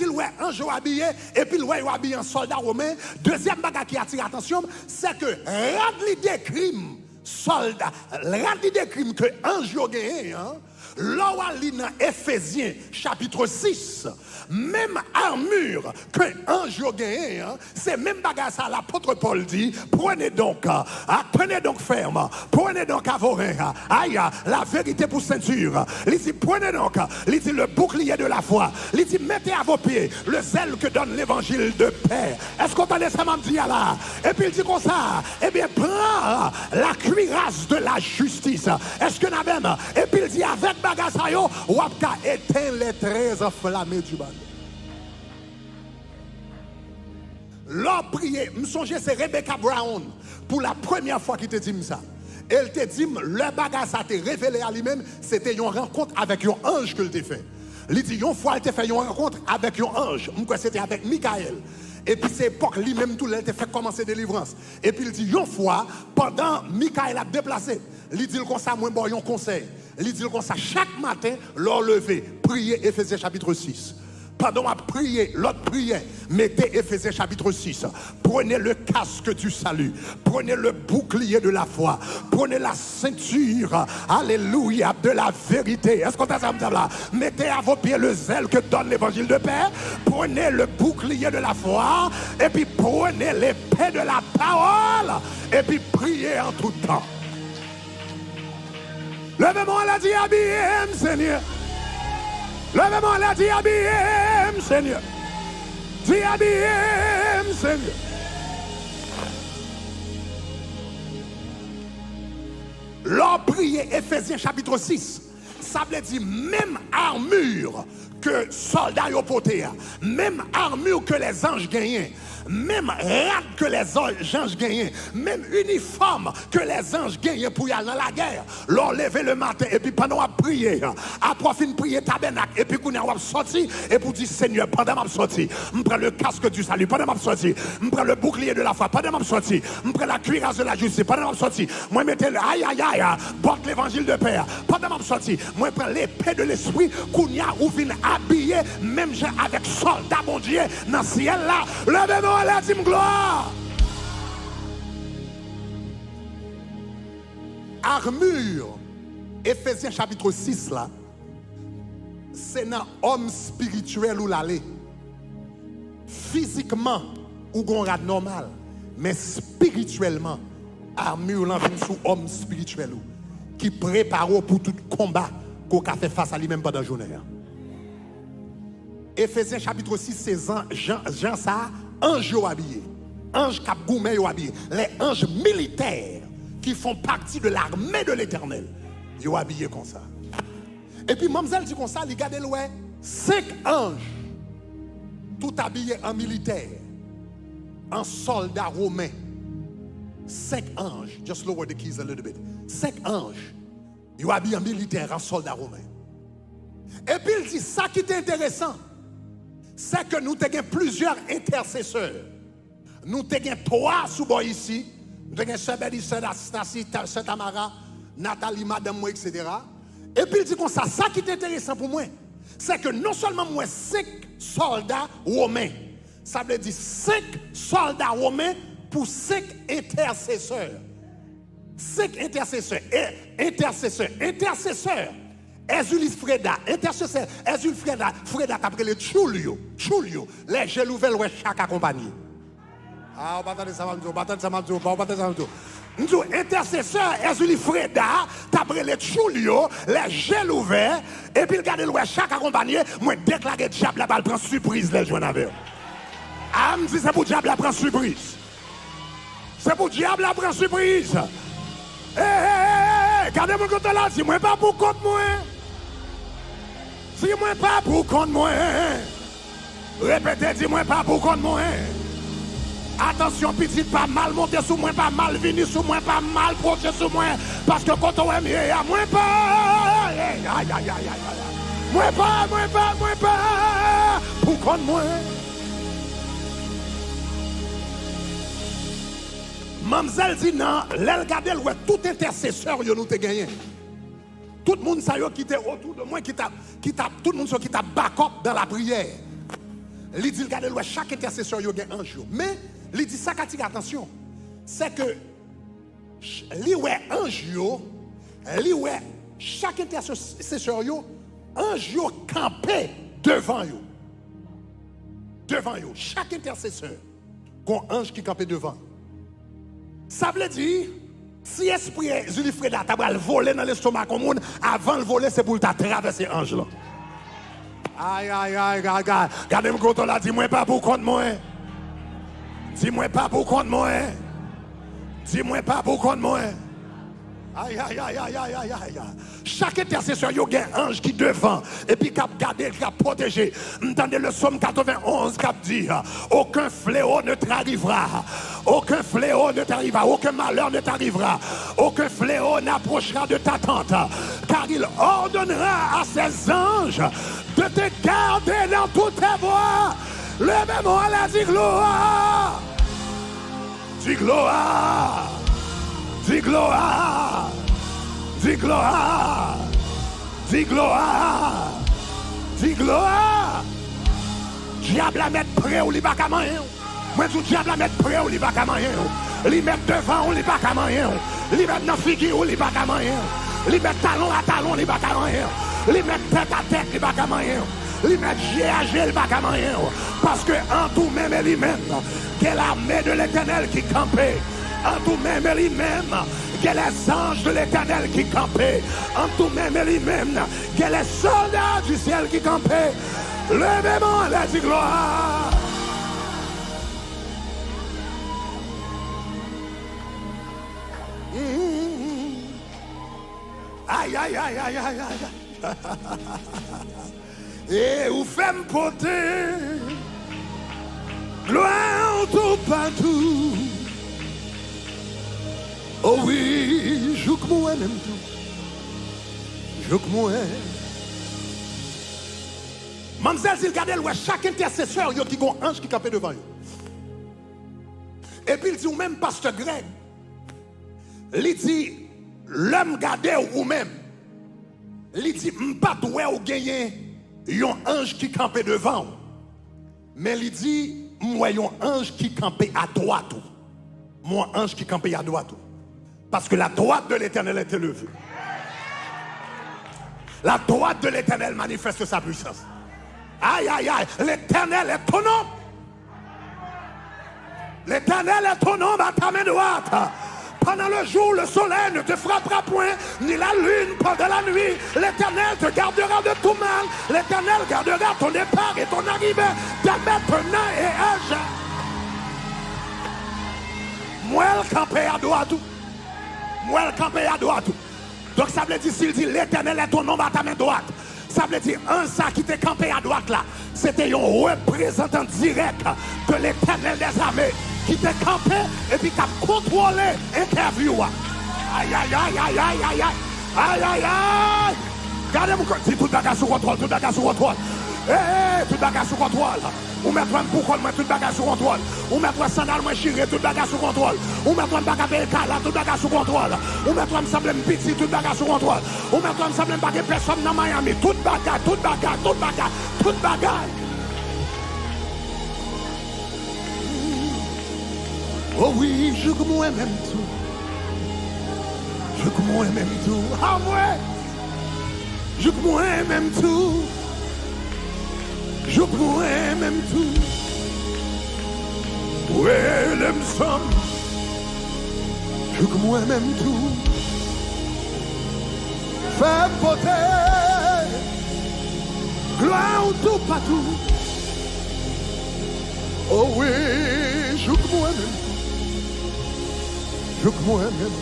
ouais, un jour habillé, et puis ouais, habillé en soldat romain. Deuxième bagage qui attire attention, c'est que rendre des crimes, soldats, rendre des crimes que un jour gagné, hein, là où dans Éphésiens chapitre 6, même armure que un jour gagné, hein, c'est même bagage ça l'apôtre Paul dit, prenez donc ferme, prenez donc à vos reins, aïe, la vérité pour ceinture. Il dit prenez donc, il dit le bouclier de la foi, il dit mettez à vos pieds le zèle que donne l'évangile de paix. Est-ce qu'on entendait ça m'a dit là? Et puis il dit comme ça, eh bien prends la cuirasse de la justice. Est-ce que n'a même? Et puis il dit avec bagage ça yo, ou apka éteint les 13 enflammés du bal. L'homme prié, me songe c'est Rebecca Brown pour la première fois qui te dit ça. Elle te dit le bagage ça t'est révélé à lui-même, c'était une rencontre avec un ange que t'a fait. Il dit une fois elle t'a fait une rencontre avec un ange, c'était avec Michael. Et puis c'est époque lui-même tout elle t'a fait commencer délivrance. Et puis il dit une fois pendant Michael a déplacé, il dit comme ça moi bon un conseil. Il dit comme ça chaque matin leur lever, prier Éphésiens chapitre 6. Pendant à prier, l'autre prière, mettez Éphésiens chapitre 6. Prenez le casque du salut. Prenez le bouclier de la foi. Prenez la ceinture, alléluia, de la vérité. Est-ce qu'on t'a ça là? Mettez à vos pieds le zèle que donne l'évangile de paix. Prenez le bouclier de la foi. Et puis prenez l'épée de la parole. Et puis priez en tout temps. Levez-moi la dit, habillez, Seigneur. Levez-moi la dit, habillez, Seigneur. Dis, habillez, Seigneur. L'on priait Éphésiens chapitre 6. Ça veut dire même armure que soldats ont porté, même armure que les anges gagnaient, même rade que les anges gagnaient, même uniforme que les anges gagnaient pour y aller dans la guerre. L'on levé le matin et puis pendant qu'on prier, après fin prier tabernacle et puis qu'on a sorti et pour dire Seigneur, pendant que je sorti, je prends le casque du salut, pendant que je sorti, je prends le bouclier de la foi, pendant que je sorti, je prends la cuirasse de la justice, pendant que je sorti, moi mettez le aïe aïe aïe, porte l'évangile de paix, pendant que je sorti, moi prends l'épée de l'esprit, qu'on y a ou vient habillé, même avec soldats mon Dieu, dans le ciel là, levez-moi la dîme gloire. Armure, Éphésiens chapitre 6 là, c'est dans homme spirituel ou l'aller. Physiquement, ou gon rad normal, mais spirituellement, armure là vient sous homme spirituel ou qui prépare pour tout combat qu'on a fait face à lui-même pendant la journée. Éphésiens chapitre 6, c'est Jean ça, ange habillé. Ange cap goumé habillé. Les anges militaires qui font partie de l'armée de l'Éternel. Ils sont habillés comme ça. Et puis, mademoiselle dit comme ça, il regarde le 5 anges, tout habillés en militaire, en soldats romains. 5 anges, just lower the keys a little bit. 5 anges, ils sont habillés en militaire, en soldats romains. Et puis, il dit, ça qui est intéressant, c'est que nous avons plusieurs intercesseurs. Nous avons 3 sous ici. Nous avons Sœur Béli, Sœur Anastasie, Sœur Tamara, Nathalie, Madame, moi, etc. Et puis il dit comme ça qui est intéressant pour moi, c'est que non seulement moi 5 soldats romains, ça veut dire 5 soldats romains pour 5 intercesseurs. 5 intercesseurs. Intercesseurs. Ezuli Freda, intercesseur, Ezuli Freda, après le Chulio, les gelouvel ouais chaque accompagné. Ah, on va attendre ça, nous intercesseur, Ezuli Freda, après le Chulio, les gelouvel, et puis regardez le chaque accompagné, moi déclarer diable la balle prend surprise les jeunes avec. Ah, me dit c'est pour diable la prend surprise. C'est pour diable la prend surprise. Regardez mon côté là, dis-moi pas pour compte moi. Dis-moi pas pour compte moi. Répétez, dis-moi pas pour compte moi. Attention, petite, pas mal monter sous moi, pas mal venir sous moi, pas mal proche sous moi. Parce que quand on aime, moi pas. Aïe, aïe, aïe, aïe. Moi pas. Pour compte moi. Mamzelle dit non, l'elgadel ouais tout intercesseur yo nous te gagné. Tout le monde ça qui était autour de moi qui t'a tout le monde qui t'a backup dans la prière. Il dit regardez ouais chaque intercesseur yo gagne ange. Mais il dit ça qu'attire attention. C'est que li ouais ange yo, li ouais chaque intercesseur yo ange yo campé devant yo. Devant yo, chaque intercesseur gon ange qui campé devant. Ça veut dire, si l'esprit Julie Freda t'a volé dans l'estomac commun, avant de voler, c'est pour traverser l'ange là. Aïe, regardez-moi quand on l'a dit, dis-moi pas pour compte moi. Dis-moi pas pour compte moi. Dis-moi pas pour compte moi. Aïe. Chaque intercesseur, il y a un ange qui devant et puis qui a gardé, qui a protégé. Entendez le psaume 91 qui a dit aucun fléau ne t'arrivera. Aucun fléau ne t'arrivera. Aucun malheur ne t'arrivera. Aucun fléau n'approchera de ta tente. Car il ordonnera à ses anges de te garder dans toutes tes voies. Levez-moi la dis gloire. Dis gloire. Dis gloire, dis gloire, dis gloire, dis gloire. Diable à mettre près ou li pas qu'à manger. Moi tout diable à mettre près ou li pas qu'à manger. Li mettre devant ou li pas qu'à manger. Li mettre dans figure ou li pas qu'à manger. Li mettre talon à talon li pas qu'à manger. Li mettre tête à tête li pas qu'à manger. Li mettre GAG li pas qu'à manger. Parce que en tout même et lui-même, que l'armée de l'Éternel qui campait. En tout même lui-même, que les anges de l'Éternel qui campaient. En tout même lui-même, que les soldats du ciel qui campaient. Levez-moi la dit gloire. Aïe. Et où fait me porter gloire en tout partout. Oh oui, joue que moi même tout. Joue que moi. Mamzelle, s'il regarde, chaque intercesseur, il y a un ange qui campait devant eux. Et puis il dit, ou même pasteur Greg, il dit, l'homme gardé ou même, il dit, m'pas doué ou gagner, un ange qui campait devant. Mais il dit, moi, un ange qui campait à droite. Moi, ange qui campait à droite. Parce que la droite de l'Éternel est élevée. La droite de l'Éternel manifeste sa puissance. Aïe, aïe, aïe, l'Éternel est ton nom. L'Éternel est ton nom à ta main droite. Pendant le jour, le soleil ne te frappera point, ni la lune pendant la nuit. L'Éternel te gardera de tout mal. L'Éternel gardera ton départ et ton arrivée, dès maintenant et à jamais. Moi, le campé à droite. Moi, le campé à droite. Donc ça veut dire, s'il dit l'Éternel est ton nom à ta main droite, ça veut dire un ça qui t'est campé à droite là, c'était un représentant direct de l'Éternel des armées qui t'est campé et puis qui a contrôlé l'interview. Aïe, aïe, aïe, aïe, aïe, aïe, aïe, aïe, aïe. Regardez-moi, dis tout bagage sous contrôle, tout bagage sous contrôle. Tout bagage sous contrôle. Ou mettre un boucol, tout bagage sous contrôle. Ou mettre un sandal, chiré, tout bagage sous contrôle. Ou mettre un bagage là, tout bagage sous contrôle. Ou mettre un sable petit, tout bagage sous contrôle. Ou mettre un sable bagage personne dans Miami. Tout bagage, tout bagage, tout bagage, tout bagage. Oh oui, je que moi-même tout. Je que moi-même tout. Ah ouais. Je que moi-même tout. Je que moi-même tout. Ouais, l'aime ça. Je que moi-même tout. Fais porter. Gloire tout partout. Oh oui, je que moi-même tout. Je que moi-même.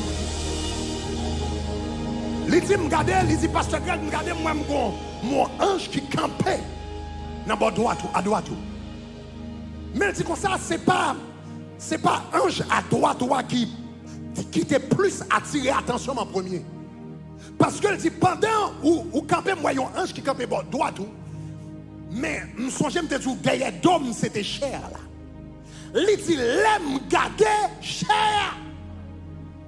Il dit, regardez, il dit, pasteur Greg, regardez, moi, mon ange qui campait dans la droite, à droite. Mais il dit comme ça, c'est pas ange à droite qui était plus attiré attention en premier. Parce que il dit, pendant où campait, moi, un ange qui campait à droite, mais je me songeais, je me dis, derrière d'homme, c'était cher là. Il dit, l'aime garder cher.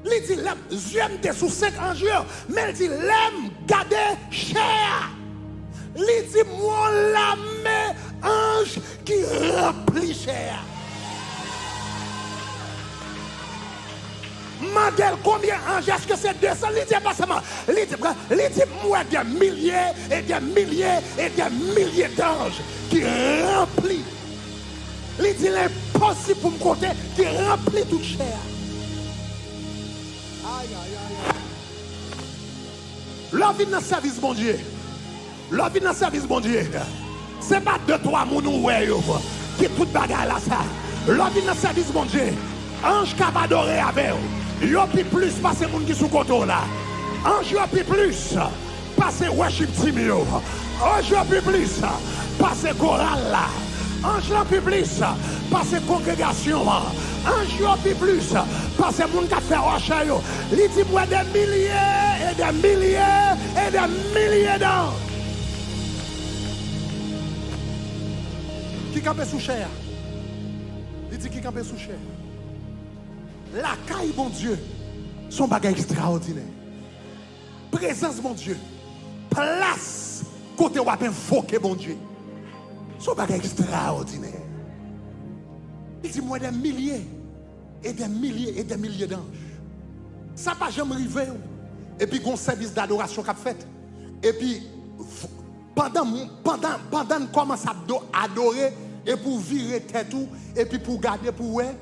Il dit, l'aime était sous 5 anges, mais il dit, l'aime garder cher. Il dit, moi, l'âme ange qui remplit cher. Mandel, combien d'anges? Est-ce que c'est 200? Il dit, pas seulement. Il dit, moi, des milliers et des milliers et des milliers d'anges qui remplit. Il dit, l'impossible pour me compter, qui remplit toute chair. Aïe, aïe, aïe. L'homme vient dans le service, mon Dieu. L'homme vient dans le service, mon Dieu. C'est pas 2-3 mounous qui tout bagarre là, ça. L'homme vient dans le service, mon Dieu. Ange qui va adorer avec vous. Yo pi plus passer moun qui sous koto là. Ange yo pi plus passer worship team yo. Ange yo pi plus passer chorale là. Ange yo pi plus passer congrégation. Ange yo pi plus passer moun qui fait worship yo. Li dit moi des milliers et des milliers et des milliers d'anges. Qui campait sous chair? Il dit qui campait sous chair? La caille, mon Dieu, son bagage extraordinaire. Présence, mon Dieu. Place, côté où on invoquer, mon Dieu. Son bagage extraordinaire. Il dit, moi, des milliers et des milliers et des milliers d'anges. Ça n'a pas jamais arrivé. Et puis, un service d'adoration qu'a fait. Et puis, pendant qu'on commence à adorer, et pour virer tête tout, et puis pour garder, pour ouais.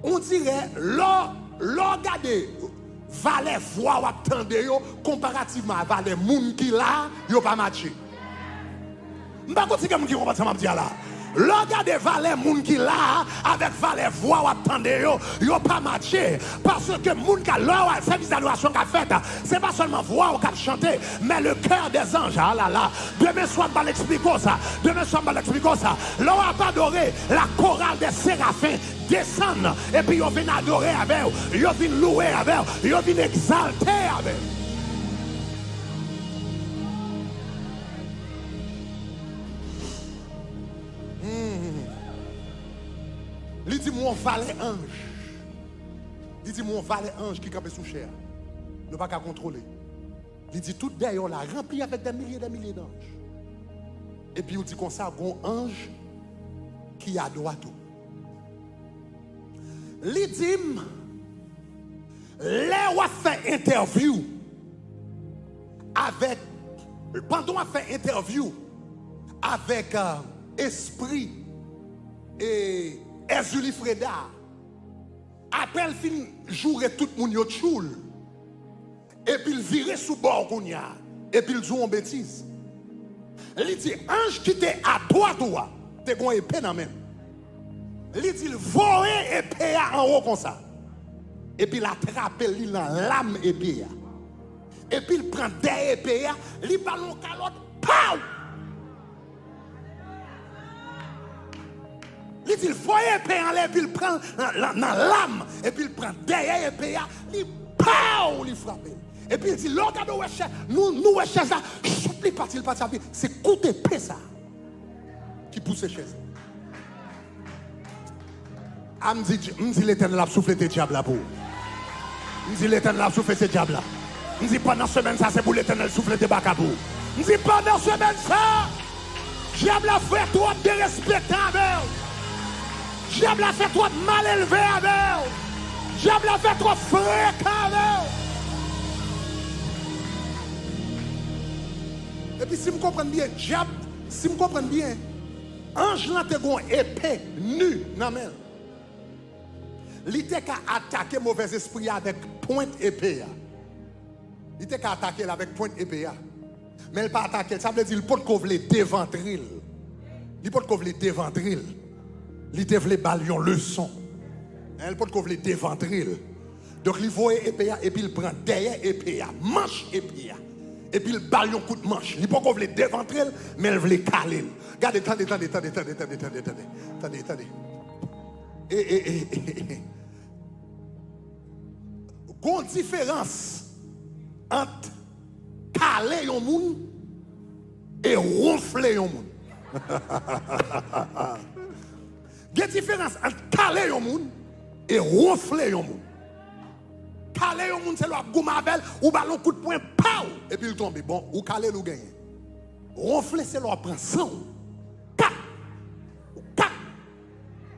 On dirait, l'or regardez, valet voix ou attendez yo, comparativement à valet moun qui là, yo pas matché. M'pa konti comme qui comprend ça m'a dit là. Regardez valet moun qui là avec valet voix ou attendez yo pas matché parce que moun qui là service d'adoration qu'a fait c'est pas seulement voix ou qu'a chanté mais le cœur des anges. Ah là là, demain soir on va l'expliquer ça. Demain soir on va l'expliquer ça. Là on va adorer la chorale des séraphins descendre et puis on vient adorer avec eux, on vient louer avec eux, on vient exalter avec eux. Il dit mon valet ange. Il dit mon valet ange qui campe sous chair. Ne pas qu'à contrôler. Il dit tout derrière là rempli avec des milliers d'anges. Et puis il dit comme ça, un ange qui adore tout. Il dit là on a fait interview avec pendant on a fait interview avec Esprit et Ezuli Freda, appelle fin jouer tout le monde yo choul. Et puis il vire sous bord et puis il joue en bêtise. Il dit ange qui t'est à toi, t'es gon épée dans même. Il dit il voit épée en haut comme ça. Et puis il attrape lui dans l'âme épée. Et puis il prend des épées, il ballon calotte, pow! Il dit, il faut épée en l'air, puis il prend dans l'âme, et puis il prend derrière épée, il pow, il frappe. Et puis il dit, l'organe de nous chaise là, il parti, c'est coup d'épée ça, qui pousse les chaises. Je dis, l'Éternel a soufflé tes diables là pour. Je dis, l'Éternel a soufflé tes diables là. Je dis, pendant la semaine ça, c'est pour l'Éternel souffler tes bacabou. Je dis, pendant la semaine ça, diable a fait trop de respect avec. Diable a fait trop de mal élevé avec. Diable a fait trop fréquent avec. Et puis si vous comprenez bien, diable, si vous comprenez bien, ange là te gon épée nue dans main. Il était qu'à attaquer mauvais esprit avec pointe épée. Il était qu'à attaquer avec pointe épée. Mais il pas attaquer, ça veut dire il peut couvler déventril. Il peut couvler déventril. Il devait balayer une leçon. Il peut couvler déventril. Donc il voit épée et puis il prend derrière épée, manche épée. Et puis il balaye un coup de manche. Il peut couvler déventril, mais il veut caler. Regardez, attendez. Il y a une différence entre caler un monde et ronfler un monde. Il y a une différence entre caler un monde et ronfler un monde. Caler un monde, c'est le goumabel ou ballon coup de poing, pow! Et puis il tombe. Bon, ou caler ou gagner. Ronfler, c'est le prend sang.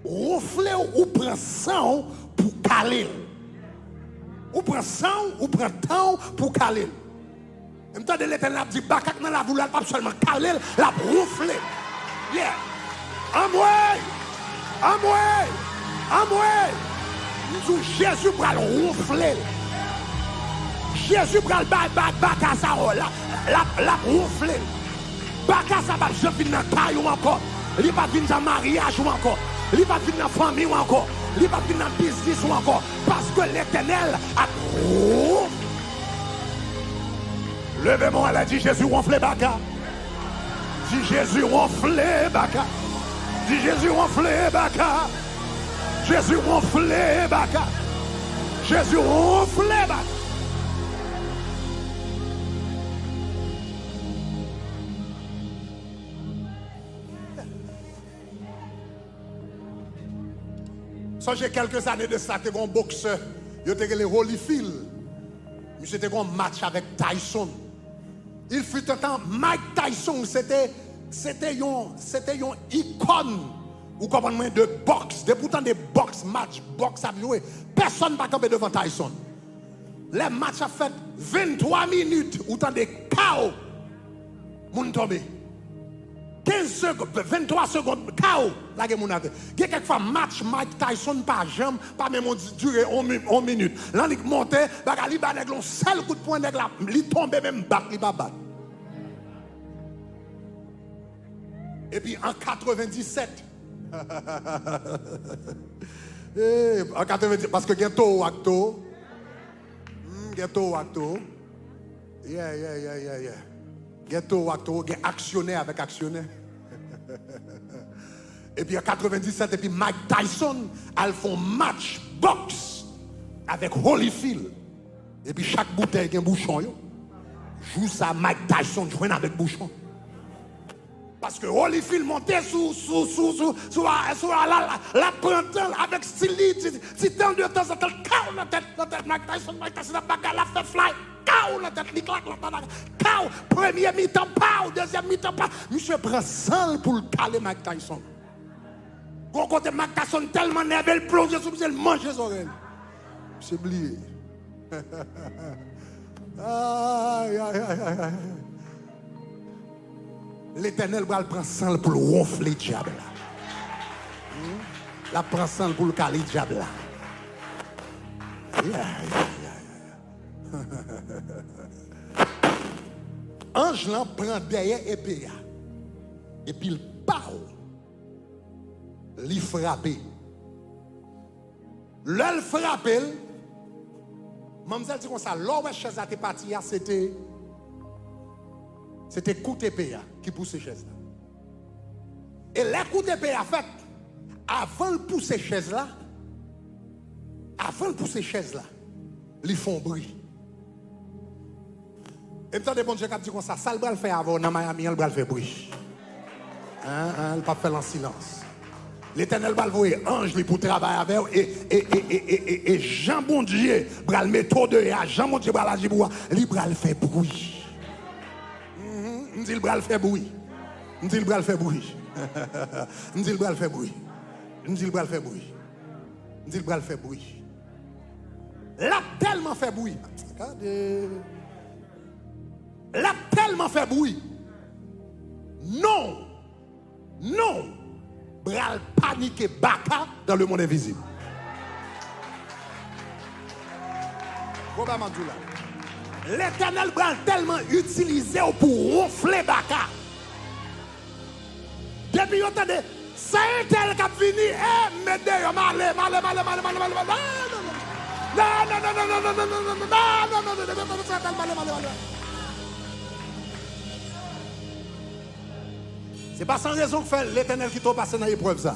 Ronfler ou prend sang pour caler. Ou prend sang ou prend temps pour caler. En même temps, l'Éternel a dit, bakak nan la voula, pas seulement caler, la ronfler. Yeah. Amoué. Nous disons Jésus va le ronfler. Jésus va le bakasa la ronfler. Bakasa va je venir dans taille ou encore. Il va venir dans mariage ou encore. Il va venir dans famille ou encore. Il va venir dans business ou encore. Parce que l'Éternel a levez-moi, elle a dit Jésus ronfle baka. Dit Jésus ronfle baka. Dit Jésus ronfle baka. Jésus ronfle baka. Jésus ronfle baka. Ça, j'ai quelques années de ça, j'étais un boxeur. J'étais le Holyfield. J'étais un match avec Tyson. Il fut un temps, Mike Tyson, c'était une icône, ou comment de boxe. De pourtant des boxe match, boxe à jouer. Personne ne va camper devant Tyson. Les matchs a fait 23 minutes, ou tant de chaos. Moun tombé. 15 secondes, 23 secondes, chaos. La game moun avait. Il y a quelquefois match Mike Tyson pas jambe, pas même duré 1 minute. Là il montait, bagali ba nèg l'on seul coup de poing nèg la, il tombait même back, il pas battre. Et puis en 97, En 90, parce que ghetto ou acto. Ghetto ou acto. Yeah. Ghetto ou acto, actionnaire avec actionnaire. Et puis en 97, et puis Mike Tyson, elles font match box avec Holyfield. Et puis chaque bouteille a un bouchon. Joue ça, Mike Tyson joue avec bouchon. Parce que Holyfield montait sous la printemps avec style, si tant de temps en temps, kaou la tête, Mike Tyson, la bagarre, la fait fly, kaou la tête, il claque, kaou, premier mi-temps, pau, deuxième mi-temps, pau. Monsieur prend 100 pour le caler Mike Tyson. Quand côté Mike Tyson tellement nerveux, il plonge sous le mange ses oreilles. C'est oublié. Aïe. L'Éternel va le prendre sang pour le ronfler diable. La prend sang pour le caler diable. Ange là prend derrière épée et puis il parle. Il frappe. L'elle frappe. Mademoiselle dit comme ça, l'homme chaise à tes parties, c'était coup d'épée qui pousse ces chaises là. Et les coups d'épée a fait, avant de pousser ces chaises là, ils font bruit. Et me tendez bon Dieu qui dit comme ça le bras le fait avant dans Miami, le bras le fait bruit. Il pas faire en silence. L'Éternel va le voir ange pour travailler avec et Jean bon Dieu va le mettre de Jean bon Dieu va la dire il va le faire bruit. On dit le bras le fait bruit. On dit le bras le fait bruit. On dit le bras le fait bruit. On dit le bras le fait bruit. On dit le bras le fait bruit. L'a tellement fait bruit. Regardez. L'a tellement fait bruit. Non. Bral paniqué baka dans le monde invisible. L'Éternel bral tellement utilisé pour ronfler baka. Depuis entendez, c'est un tel qui a fini, mais d'ailleurs, malé. C'est pas sans raison que fait l'Éternel qui t'a passé dans l'épreuve ça.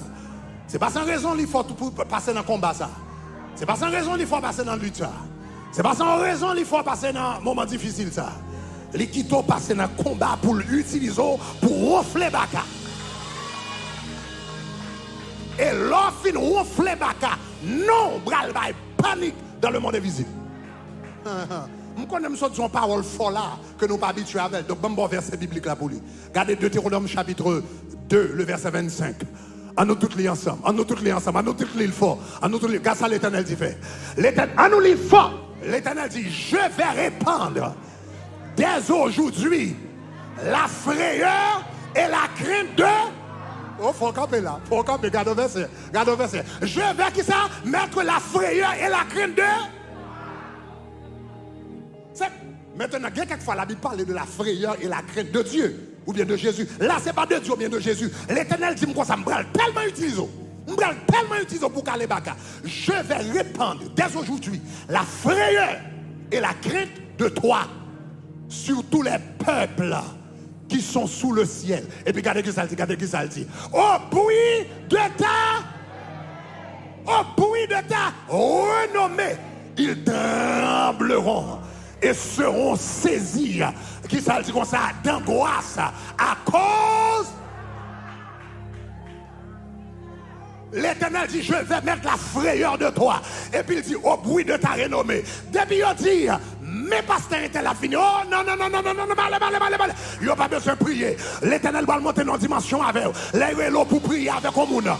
C'est pas sans raison qu'il faut passer dans le combat ça. C'est pas sans raison qu'il faut passer dans le lutte ça. C'est pas sans raison qu'il faut passer dans un moment difficile ça. Les qui t'a passé dans le combat pour l'utiliser pour ronfler baka. Et l'offre ronfler baka. Non, bral bay panique dans le monde invisible. Nous connaissons une parole folle là que nous pas habitués avec. Donc, bon verset biblique là pour lui. Regardez Deutéronome chapitre 2, le verset 25. À nous tous les ensemble. À nous tous les ensemble. À nous tous les forts. À nous tous les. Qu'est-ce que l'Éternel dit fait? L'Éternel, à nous les forts. L'Éternel dit, je vais répandre dès aujourd'hui la frayeur et la crainte de. Oh, faut camper là. Faut camper. Regarde le verset. Regarde le verset. Je vais qui ça? Mettre la frayeur et la crainte de. Maintenant, quelquefois, la Bible parle de la frayeur et la crainte de Dieu, ou bien de Jésus. Là, ce n'est pas de Dieu ou bien de Jésus. L'Éternel dit, moi, ça me brûle tellement utilisé. Pour caler baka. Je vais répandre dès aujourd'hui la frayeur et la crainte de toi sur tous les peuples qui sont sous le ciel. Et puis, regardez qui ça dit. Au bruit de ta renommée, ils trembleront et seront saisis, qui ça dit comme ça, d'angoisse à cause. L'Éternel dit, je vais mettre la frayeur de toi. Et puis il dit, au bruit de ta renommée. Depuis il dit, mais pasteur était a fini. Oh non, allez. Il n'y a pas besoin de prier. L'Éternel va monter dans une dimension avec vous. Là, l'eau pour prier avec le monde.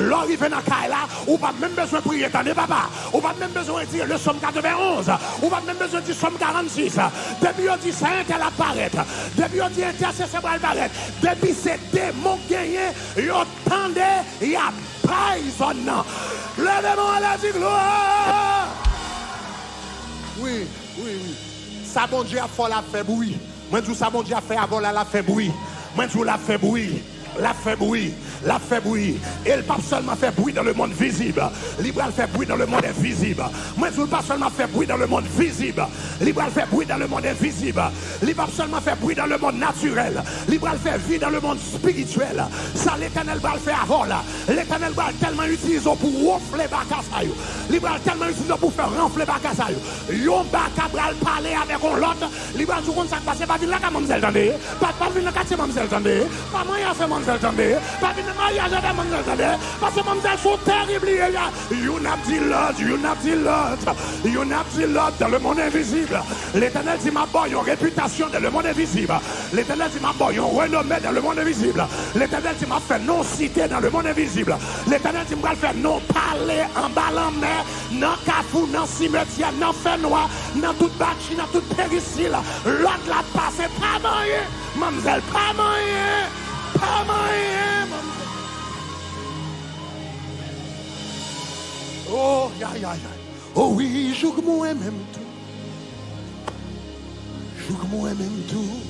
L'arrivée dans la là, ou pas même besoin de prier, attendez papa. Ou pas même besoin de dire le somme 91. Ou pas même besoin de dire somme 46. Depuis il dit, c'est un tel apparaît. Depuis il dit, intercession va apparaître. Depuis c'est démon gagné, il attendait, il y a paisonnant. Le démon a la dit gloire. Oui. Ça bon Dieu a fait la fait bruit. Moi je ça bon Dieu a fait avant la fait bruit. Moi je la fait bruit. La fait bruit, la fait bruit. Et le pape seulement fait bruit dans le monde visible. Libral fait bruit dans le monde invisible. Moi, je ne pas seulement fait bruit dans le monde visible. Libral fait bruit dans le monde invisible. Libral seulement fait bruit dans le monde naturel. Libral fait vie dans le monde spirituel. Ça, l'Éternel va le faire avant là. L'Éternel va tellement utiliser pour ronfler Bakasayo. Libral tellement utiliser pour faire ronfler Bakasayo. Yon Bakabral parler avec l'autre. Libral tout le monde ça passe. Pas venir là comme mademoiselle tendez. Pas venir là comme mademoiselle tendez. Pas moyen faire mademoiselle tendez. Pas venir mariage avec mademoiselle tendez. Parce que mademoiselle sont terribles. You not the Lord. You not the Lord. You not the Lord dans le monde invisible. L'Éternel dit ma bonne réputation dans le monde invisible. L'Éternel dit ma bonne renommée dans le monde invisible. L'Éternel dit m'a fait non cité dans le monde invisible. L'Éternel dit m'a fait non parler en bas en mer, non cafou, non cimetière, non fait noir, non toute bâtie, non toute péricile. L'autre la passe pas moyen. Mademoiselle pas moyen. Pas moyen. Oh, ya, ya, ya. Oh oui, joue moi même tout. Joue moi même tout.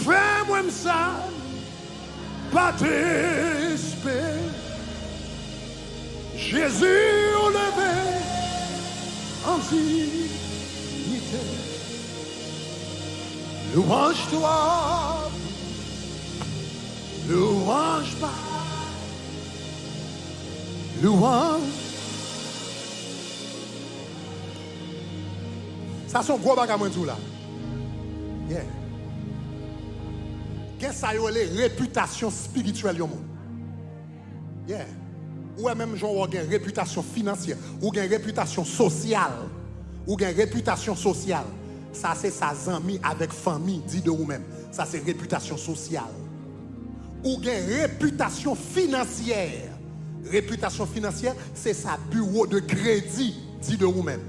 Fais-moi ça. Pas t'espérer. Jésus au lever en dignité. Louange-toi. Louange pas. Louange. Ça sont gros bagages moi tout là. Yeah. Qu'est-ce que ça y est les réputations spirituelles au monde? Yeah. Ou même genre une réputation financière, ou une réputation sociale, ou une réputation sociale. Ça c'est sa amis avec famille, dit de vous-même. Ça c'est réputation sociale. Ou une réputation financière. Réputation financière, c'est sa bureau de crédit, dit de vous-même.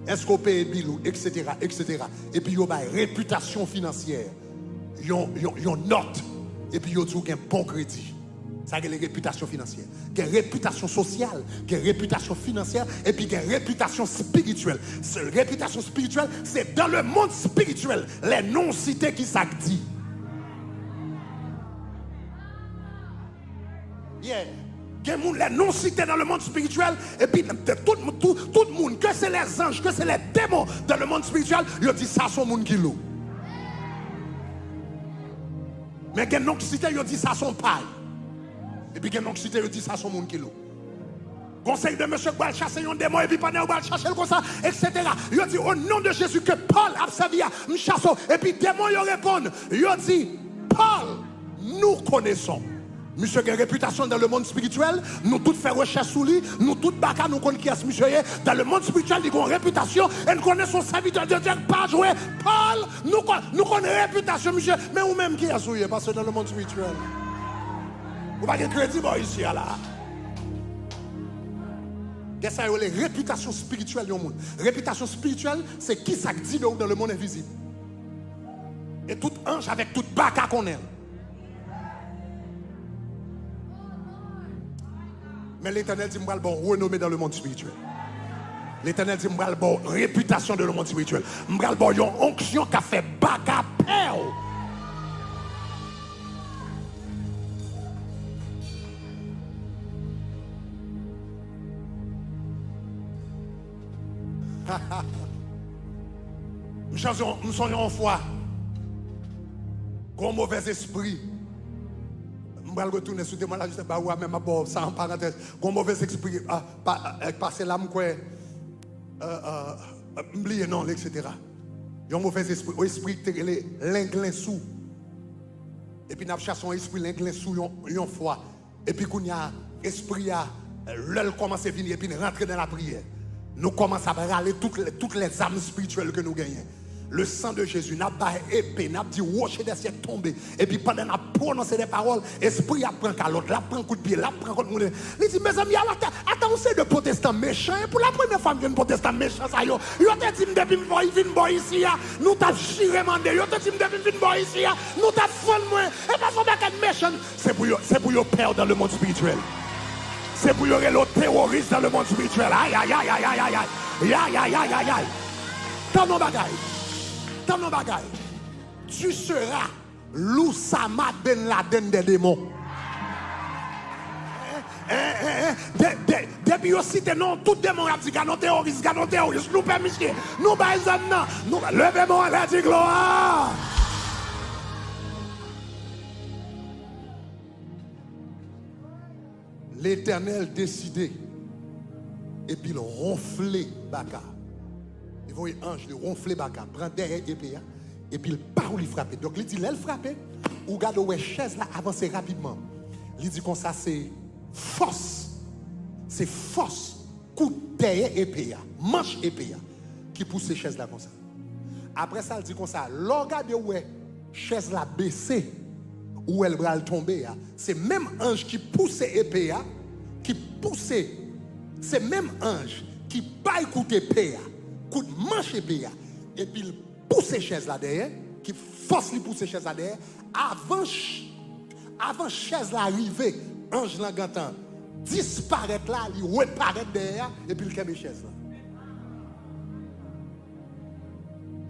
Est-ce qu'on paye bilou, etc., etc. Et puis, il y a une réputation financière. Il y a une note. Et puis, il y a un bon crédit. Ça, c'est la réputation financière. Il y a une réputation sociale, il y a une réputation financière, et puis il y a une réputation spirituelle. Cette réputation spirituelle, c'est dans le monde spirituel, les non-cités qui s'activent. Yeah. Il y a les non-cités dans le monde spirituel, et puis tout le monde, que c'est les anges, que c'est les démons dans le monde spirituel, ils disent ça, son monde qui loue. Mais il y a non-cités, ils disent ça, son paille. Et puis il y a non-cités, ils disent ça, son monde qui loue. Conseil de monsieur qui va chasser un démon, et puis pendant va chercher comme ça, etc. Il dit au nom de Jésus que Paul a servi à me chasser, et puis démon, il répond, il dit, Paul, nous connaissons. Monsieur a une réputation dans le monde spirituel, nous tous faisons recherche sur lui, nous tous baka, nous connaissons qui est ce monsieur. Dans le monde spirituel, il a une réputation, et nous connaissons son serviteur de Dieu, pas jouer. Paul, nous connaissons une réputation, monsieur, mais vous même qui est souillé, parce que dans le monde spirituel. Vous n'avez pas de crédit ici, là. Qu'est-ce que c'est les réputations spirituelles du monde? Réputation spirituelle, c'est qui ça dit dans le monde invisible. Et tout ange avec toute baka qu'on aime. Mais l'Éternel dit moi le bon renommé dans le monde spirituel. L'Éternel dit moi le bon réputation dans le monde spirituel. Moi le bon une onction qui a fait baka père. Nous sommes en foi. Gros mauvais esprit. Je vais retourner sur le témoignage, je ne sais pas où, même à ça en parenthèse. Gros mauvais esprit, passer l'âme, oublier non, etc. Il y a un mauvais esprit, un esprit qui est l'inglin sous. Et puis nous cherchons un esprit l'inglin sous une fois. Et puis quand il y a esprit, l'œil commence à venir et puis rentrer dans la prière. Nous commençons à râler toutes les âmes spirituelles que nous gagnons. Le sang de Jésus n'a pas épée, n'a pas dit rocher des siècles tomber. Et puis pendant qu'on a prononcé des paroles, l'esprit apprend qu'à l'autre, l'apprend un coup de pied, l'apprend contre nous. Il dit, mes amis, attends, c'est de protestants méchants. Pour la première fois, je suis un protestant méchant. Yo te dit, depuis que je viens ici, nous t'avons chiré mandé. Yo te dit, depuis que je viens ici, nous t'avons fait moi. Et pas qu'on est méchant. C'est pour yo perdre dans le monde spirituel. C'est pour yo le terroriste dans le monde spirituel. Aïe, aïe, aïe, aïe, aïe, aïe, aïe, aïe, aïe, aïe, aïe. Tant nos bagailles. Tu seras L'Oussama Ben Laden des démons. Depuis aussi, non, tout démon a dit que nous terroristes, nous permettons, nous baisons, nous levez-moi la dit gloire. L'Éternel décidait et puis il ronflait Baka. Il voyait ange, il ronflait Baka, prend derrière épée et puis il part où il frappait. Donc il dit, là il frappait, ou regarde où chaise là avancer rapidement. Il dit comme ça c'est force. C'est force, coup de derrière épée, manche épée qui pousse ces chaises là comme ça. Après ça, il dit comme ça, l'organe de ouais, chaise là baissée, où elle va tomber, c'est même ange qui pousse épée, qui pousse, c'est même ange qui pas écouter épée, coup de manche épée, et puis il pousse ces chaises là derrière, qui force lui pousser ces chaises là derrière, avant chaise là arriver, ange là gantan disparaître là, il reparaît derrière et puis il kembe chaise là.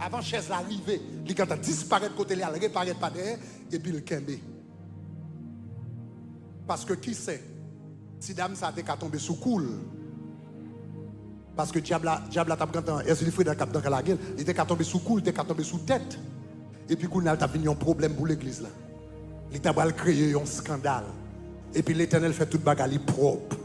Avant chaise là arriver, il gantan disparaître côté là, il reparaît pas derrière et puis il kembe. Parce que qui sait si dame ça était qu'à tomber sous coule. Parce que diable t'a gantan, est-ce qu'il faut dans la gueule, il était qu'à tomber sous coule, il était qu'à tomber sous tête. Et puis qu'on a venu un problème pour l'église là. Il t'a créé un scandale. Et puis l'Éternel fait toute bagarre propre.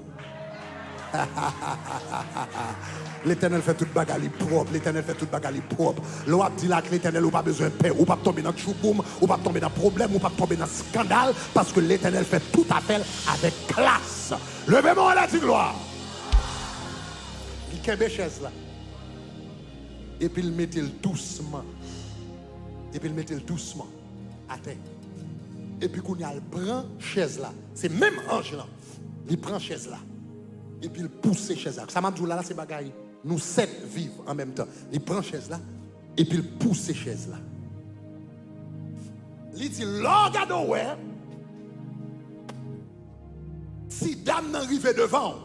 L'Éternel fait toute bagarre propre. L'Éternel fait toute bagarre propre. L'on dit là que l'Éternel n'a pas besoin de paix. Ou pas tomber dans le chouboum. Ou pas tomber dans problème. Ou pas tomber dans scandale. Parce que l'Éternel fait tout appel avec classe. Levez-moi la gloire. Il kembe chaise là. Et puis il mettait doucement. À terre. Et puis qu'on a le prend chaise là. C'est même ange là. Il prend chaise là. Et puis il pousse chaise là. Ça m'a dit là, c'est bagaille. Nous 7 vivent en même temps. Il prend chaise là. Et puis il pousse chaise là. Il dit, regarde ouais. Si dame n'arrive devant.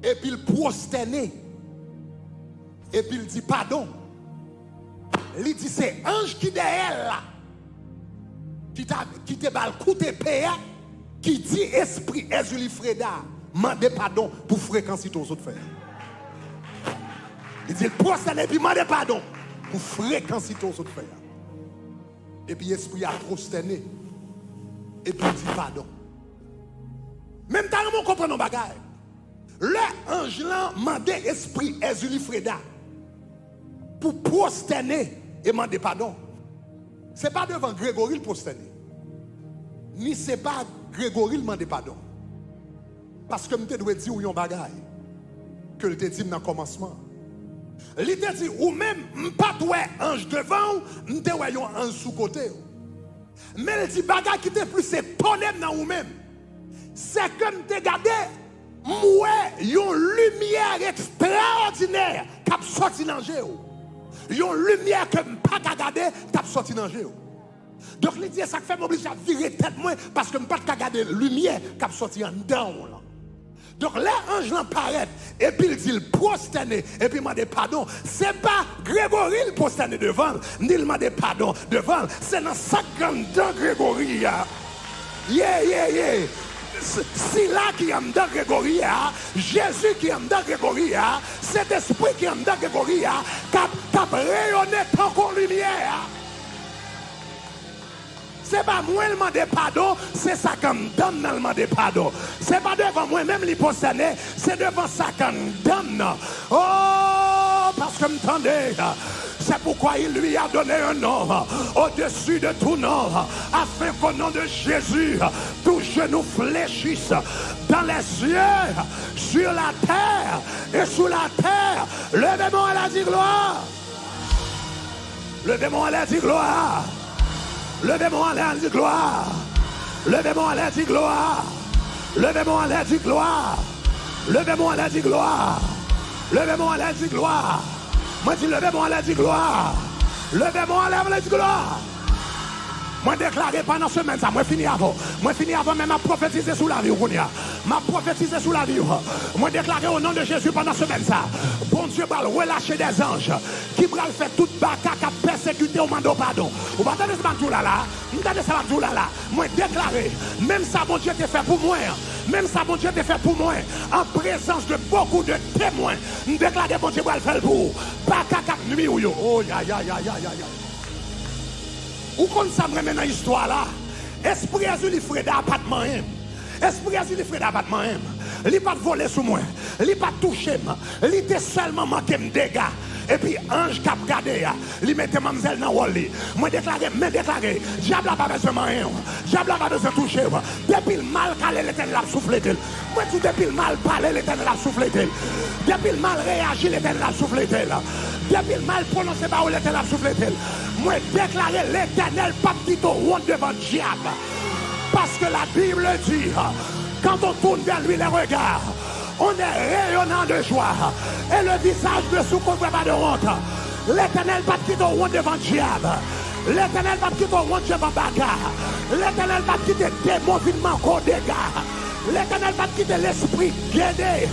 Et puis il prosterne. Et puis il dit pardon. Il dit c'est ange qui derrière là. Qui te bal coûté payé, qui dit esprit Ezuli Freda, mande pardon pour fréquencer ton autres frères. Il dit prosterne et puis mande pardon pour fréquencer ton autres frères. Et puis esprit a prosterné et puis il dit pardon. Même temps on comprend nos bagages. Le ange là mande esprit Ezuli Freda pour prosterner et demander pardon. Ce n'est pas devant Grégory le prosterner. Ni ce n'est pas Grégory le demander pardon. Parce que je te dois dire où yon bagaille. Que je te dit dans le commencement. Il te dit ou même pas toi ange devant, je te vois yon ange sous côté. Mais il dit bagaille qui te plus étonné dans ou même. C'est que je te gardé moi yon lumière extraordinaire qui a sorti dans le jeu. Une lumière que je ne peux pas regarder, tu as sorti dans le jeu. Donc, il dit, ça fait m'obliger à virer tête moi parce que je ne peux pas regarder la lumière qui a sorti en dedans. Donc, là, l'ange l'apparaît et puis il dit, il prosterne et puis il m'a dit pardon. Ce n'est pas Grégory le prosterne devant, ni il m'a dit pardon devant. C'est dans sa grande dent Grégory. Yeah. Si là qui est dans Grégory, Jésus qui est dans Grégory, cet esprit qui est dans Grégory, qui a rayonné tant qu'on lumière. Ce n'est pas moi qui demande pardon, c'est ça qui me donne le demande pardon. Ce n'est pas devant moi-même l'hypostané, c'est devant ça qui me donne. Oh, parce que m'entendez. C'est pourquoi il lui a donné un nom au-dessus de tout nom, afin qu'au nom de Jésus, tout genou fléchisse dans les cieux, sur la terre et sous la terre. Levez-moi à la dit gloire. Levez-moi à la dit gloire. Levez-moi à la dit gloire. Levez-moi à la dit gloire. Levez-moi à la dit gloire. Levez-moi à la dit gloire. Levez-moi à la dit gloire. Moi je dis levez-moi à la dit gloire. Levez-moi à la dit gloire. Moi déclaré pendant ce semaine ça, moi fini avant. Moi fini avant même à prophétiser sous la vie. M'a prophétisé sous la vie. Moi déclaré au nom de Jésus pendant ce semaine ça. Bon Dieu va relâcher des anges qui va faire toute baka qui persécuté au mando pardon. Vous pas entendre ce tout là là. Vous entendez ça tout là là. Moi déclaré, même ça bon Dieu t'a fait pour moi. Même ça bon Dieu t'a fait pour moi. En présence de beaucoup de témoins. Nous déclarons bon Dieu va le faire pour vous. Pas caca nuit ou yo. Oh ya ya ya ya ya ya. Ou qu'on ça me dans l'histoire là. Esprit Jésus li frère d'appartement. Esprit Jésus li frère d'appartement. Il pas volé sur moi. Il pas touché moi. Il était seulement manqué me dégâts. Et puis ange cap gardé il mettait mademoiselle dans wall. Moi déclaré, diable a pas besoin de rien. Diable a pas besoin de toucher. Depuis le mal calé l'Éternel a soufflé d'elle. Moi tout depuis le mal parlé l'Éternel a soufflé d'elle. Depuis le mal réagi l'Éternel a soufflé d'elle. Depuis le mal prononcé par l'Éternel a soufflé d'elle. Moi déclaré l'Éternel pas petit au rond devant le diable. Parce que la Bible dit quand on tourne vers lui les regards, on est rayonnant de joie. Et le visage ne souffre pas de honte. L'Éternel va quitter au rond devant le diable. L'Éternel va quitter au rond devant bagarre. L'Éternel va quitter des mouvements qu'au dégâts. L'Éternel va quitter l'esprit guédé.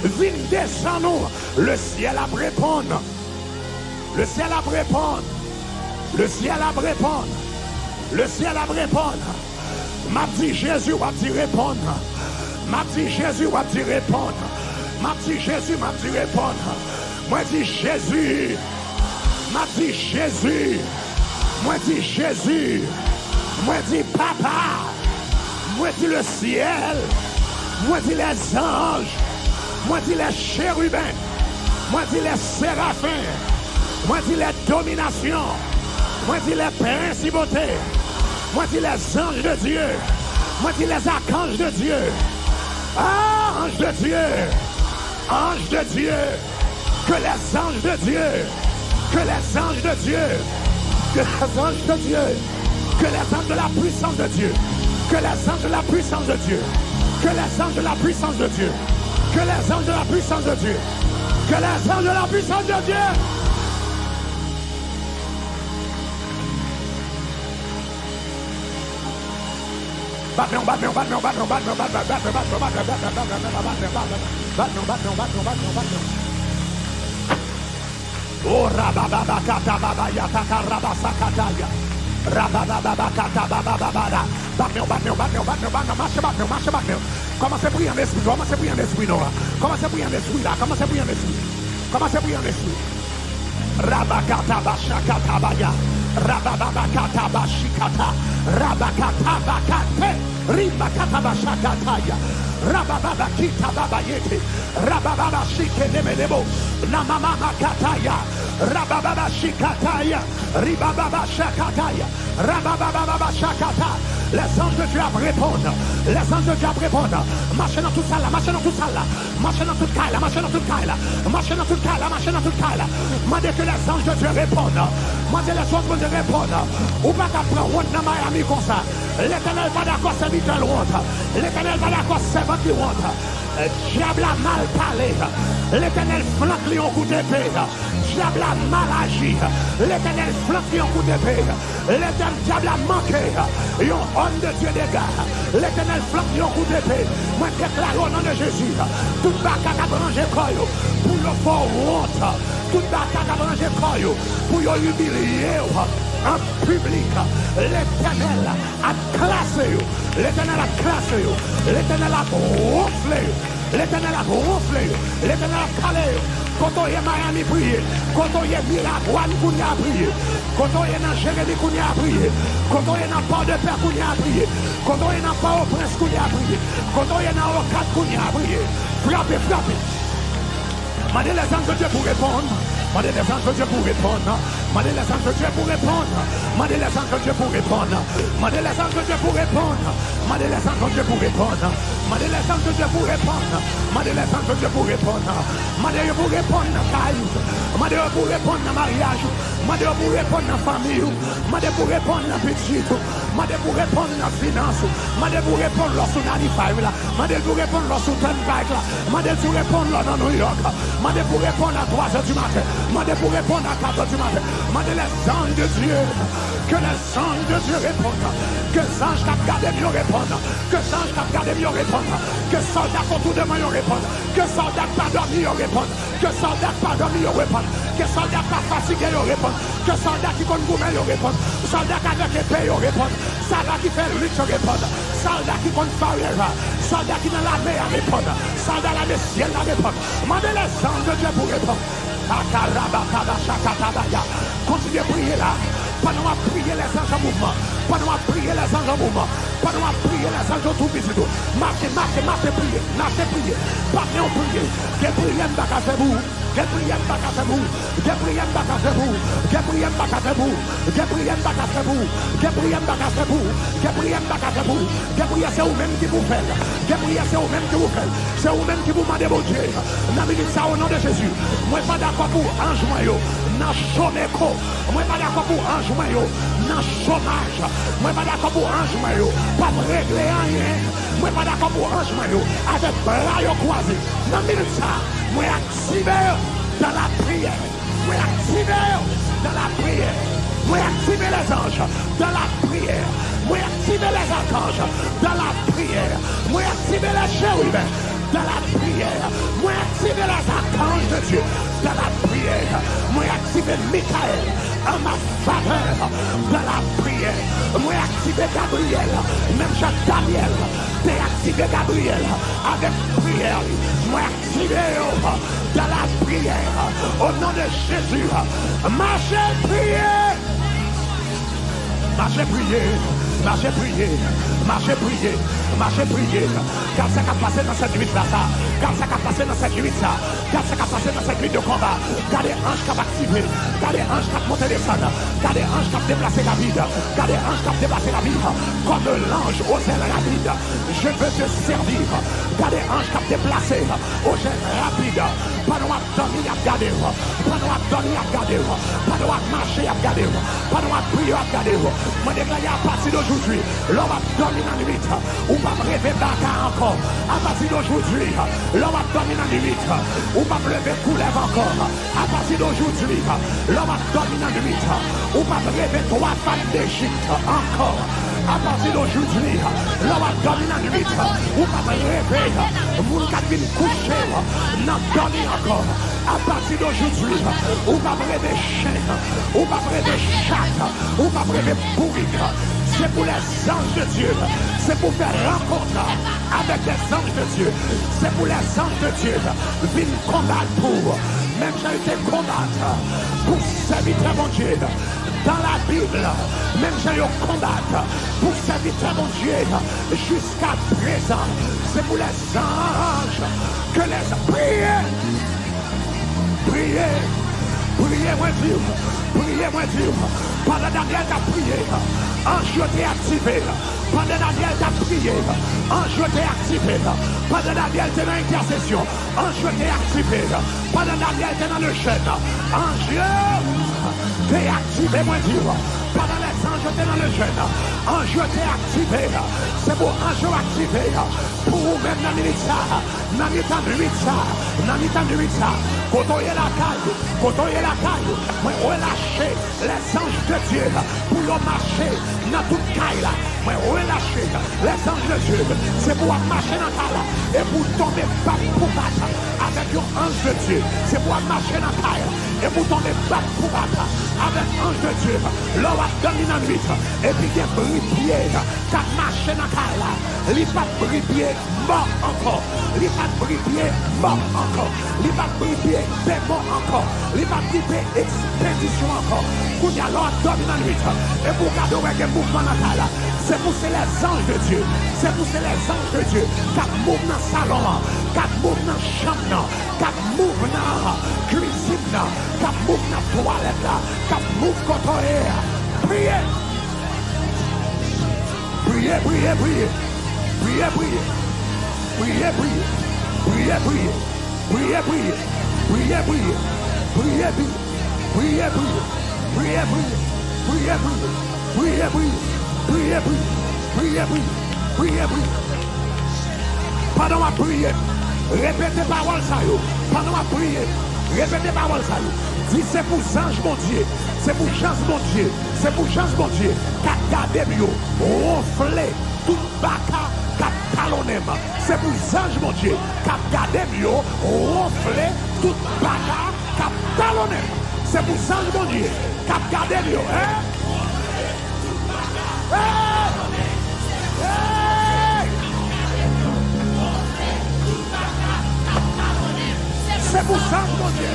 Vine descend nous. Le ciel a répondre. Le ciel a répondre. Le ciel a répondre. Le ciel a répondre. M'a dit Jésus va dit répondre. M'a dit Jésus va dit répondre. M'a dit Jésus m'a dit répondre. Moi dit Jésus. M'a dit Jésus. Moi dit Jésus. Moi dit papa. Moi dit le ciel. Moi dit les anges. Moi dit les chérubins. Moi dit les séraphins. Moi dit les dominations. Moi dit les principautés. Moi dis les anges de Dieu. Moi dis les archanges de Dieu. Ah, ange de Dieu. Ange de Dieu. Que les anges de Dieu. Que les anges de Dieu. Que les anges de Dieu. Que les anges de la puissance de Dieu. Que les anges de la puissance de Dieu. Que les anges de la puissance de Dieu. Que les anges de la puissance de Dieu. Que les anges de la puissance de Dieu. Oh rababa kata baba ya taka rabasa kataya. Rababa kata baba baba. Marche. Commencez à prier en esprit. Commencez à prier en esprit, Nora. Commencez à prier en esprit là. Commencez à prier en esprit. Commencez à prier en esprit. Rabakata bashakata baya. Rababakata bashikata. Rabakata bakate. Ribakata bashakataya. Rababakita babayete. Rababashike nemelebo. Namama kataya. Rababashikataya. Ribabashakataya. Rababashakata. Les anges de Dieu répondent. Les anges de Dieu répondent. Marchez dans tout ça là, marchez dans tout ça là. Marchez dans toute caille là, marchez dans toute caille là. Marchez dans toute caille là, marchez dans toute caille là. Mandez que les anges de Dieu répondent. Mandez les anges de Dieu répondent. Ou pas qu'à prendre honte dans Miami comme ça. L'Éternel va d'accord serviteur honte. L'Éternel va d'accord servant qui honte. Diable a mal parlé. L'Éternel flanque lui en coup d'épée. Diable a mal agi. L'Éternel flanque lui en coup d'épée. L'Éternel diable a manqué. Et on homme de Dieu des gars. L'Éternel flanque lui en coup d'épée. Moi déclare au nom de Jésus. Toute bacade à branger coyo. Pour le fort honte. Toute bacade à branger coyo. Pour le humilier. En public, l'Éternel a classé. L'Éternel a classé. L'Éternel a gonflé. L'Éternel a gonflé. L'Éternel a calé. Quand on est Miami prié. Quand on est Miragouane qu'on y a prié. Quand on est dans Jérémie qu'on y a prié. Quand on est dans Port de Père qu'on y a prié. Quand on est dans Port-au-Prince qu'on y a prié. Quand on est dans Ocade qu'on y a prié. Frappez, frappez. Mandez les anges de Dieu pour répondre. Mandez les anges de Dieu pour répondre. Mandez les anges de Dieu pour répondre. Mandez les anges de Dieu pour répondre. Mandez les anges de Dieu pour répondre. Mandez les anges de Dieu pour répondre. Mandez les anges de Dieu pour répondre. Mandez les anges de Dieu pour répondre. Mandez pour répondre dans caillou. Mandez pour répondre dans mariage. Mandez pour répondre dans famille. Mandez pour répondre dans petit. Mandez pour répondre dans finance. Mandez pour répondre lorsqu'on a dit five là. Mandez pour répondre lorsqu'on a bike là. Mandez pour répondre là dans New York. Mandez pour répondre à 3h du matin. Mandez pour répondre à 4h du matin. Mandez les anges de Dieu. Que les anges de Dieu répondent. Que les anges qui ont gardé mieux répondent. répondre. Que ange qui a regardé mieux répondre. Que soldat autour de moi répondre. Que soldat pas dormi répondre. Que soldat pas dormi répondre. Que soldat pas fatigué répondre. Que soldat qui compte gourmet répondre. Soldat qui avec épée répondre. Soldat qui fait lutte répondre. Soldat qui compte barrière. Soldat qui dans la mer répondre. Soldat la mer ciel répondre. Mandez les anges de Dieu pour répondre. Continuez à prier là. Pendant à prier les anges en mouvement. Pendant à prier les anges en mouvement. Pendant à prier les anges tout visite. Marchez, marchez, marchez, priez. Marchez, priez. Partez en prier. Que priez pas qu'à faire vous. Que priez pas qu'à faire vous. Que priez pas qu'à faire vous. Que priez pas qu'à faire vous. Que priez pas qu'à faire vous. Que priez pas qu'à faire vous. Que priez pas qu'à faire vous. Que priez c'est vous-même qui vous faites. Que priez c'est vous-même qui vous faites. C'est vous-même qui vous demandez mon Dieu. N'a dit ça au nom de Jésus. Moi pas d'accord pour ange moyo. N'a chômé ko. Moi pas d'accord pour ange moyo. N'a chômage. Moi pas d'accord pour ange moyo. Pas régler rien. Moi pas d'accord pour ange moyo. Avec bras croisés. N'a minute ça. Moi activé dans la prière. Moi activé dans la prière. Moi activer les anges dans la prière. Moi activer les archanges dans la prière. Moi activer les chérubins dans la prière. Moi activer les archanges de Dieu dans la prière. Moi activer Michael en ma faveur dans la prière. Moi activer Gabriel. Même Jacques Daniel. T'es activé Gabriel avec prière. Moi activer dans la prière. Au nom de Jésus. Marchez prier. Marchez prier. Marchez prier, marchez prier, marchez prier. Car ça a passé dans cette nuit là, car ça a passé dans cette nuit là, car ça a passé dans cette nuit de combat. Car les anges qui ont activé, car les anges qui ont monté les salles, car les anges qui ont déplacé la vie, car les anges qui ont déplacé la vie, comme l'ange aux ailes rapides. Je veux te servir, car les anges qui ont déplacé aux ailes rapides. Pas nous à dormir à regarder, pas nous à dormir à regarder, pas nous à marcher à regarder, pas nous à prier à regarder. Moi déclare à partir d'aujourd'hui, l'homme va dormir dans la nuit, ou pas rêver bâtard encore. À partir d'aujourd'hui, l'homme va dormir dans la nuit, ou pas rêver couler encore. À partir d'aujourd'hui, l'homme va dormir dans la nuit, ou pas rêver trois femmes d'Égypte encore. À partir d'aujourd'hui, l'homme va dormir dans la nuit, ou pas rêver, vous qui coucher, n'en dormir encore. À partir d'aujourd'hui, ou pas rêver chien, ou pas rêver chatte, ou pas rêver bourrique. C'est pour les anges de Dieu. C'est pour faire rencontre avec les anges de Dieu. C'est pour les anges de Dieu. Viens combattre pour. Même j'ai été combattre pour servir mon Dieu. Dans la Bible, même j'ai eu combattre pour servir mon Dieu. Jusqu'à présent, c'est pour les anges que les priez. Priez. Priez, moi Dieu. Priez, moi Dieu. Pendant Daniel t'a prié, ange t'est activé. Pendant Daniel t'a prié, ange t'est activé. Pendant Daniel t'es dans l'intercession, ange t'est activé. Pendant Daniel t'es dans le jeûne, ange t'est activé, moi Dieu. Pendant les anges t'es dans le jeûne, ange t'est activé. C'est pour ange activé. Pour vous-même dans l'unité, dans l'unité, quand on est la caille, moi on lâché les anges de Dieu pour le marcher dans toute caille là. Moi on lâché les anges de Dieu, c'est pour marcher dans caille et pour tomber pas pour battre avec un ange de Dieu. C'est pour marcher dans caille et pour tomber pas pour battre avec un ange de Dieu. L'on va dormir dans la nuit et puis il y a bripier qui a marché dans caille là. Il n'y a pas de bripier mort encore. Il n'y a pas de bripier mort encore. Il n'y a pas de bripier démon encore. Il n'y a pas de bripier expédition encore. Pour y aller dormir dans la nuit et pour garder un mouvement dans la caille là. C'est pour les anges de Dieu. C'est pour les anges de Dieu qui mouvent dans le salon, qui mouvent dans la chambre, qui mouvent dans la cuisine, qui mouvent dans la toilette, qui mouvent quand on est. Priez. Priez, priez, priez. Priez, priez. Priez, priez. Priez, priez. Priez, priez. Priez, priez. Priez, priez. Priez, priez. Priez, priez. Priez, priez. Priez, priez. Priez, priez, priez, priez, priez. Pendant à prier, répétez parole ça yo. Pendant à prier, Répétez parole ça. Dis c'est pour ange mon Dieu. C'est pour chance mon Dieu. C'est pour chance mon Dieu. Qu'a gardé mieux. Ronfler tout baka qu'a talonné. C'est pour ange mon Dieu. Qu'a gardé mieux. Ronfler tout baka qu'a talonné. C'est pour ange mon Dieu. Qu'a gardé mieux. Hein? C'est pour ça, mon Dieu.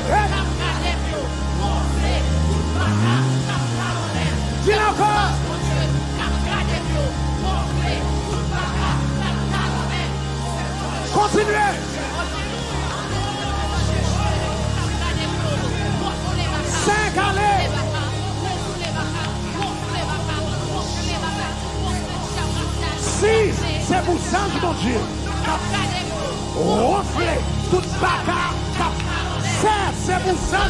Dis encore. Continuez. 5 allées. 6, c'est pour ça, mon Dieu. Ronfler toute bagarre. 7, c'est pour ça.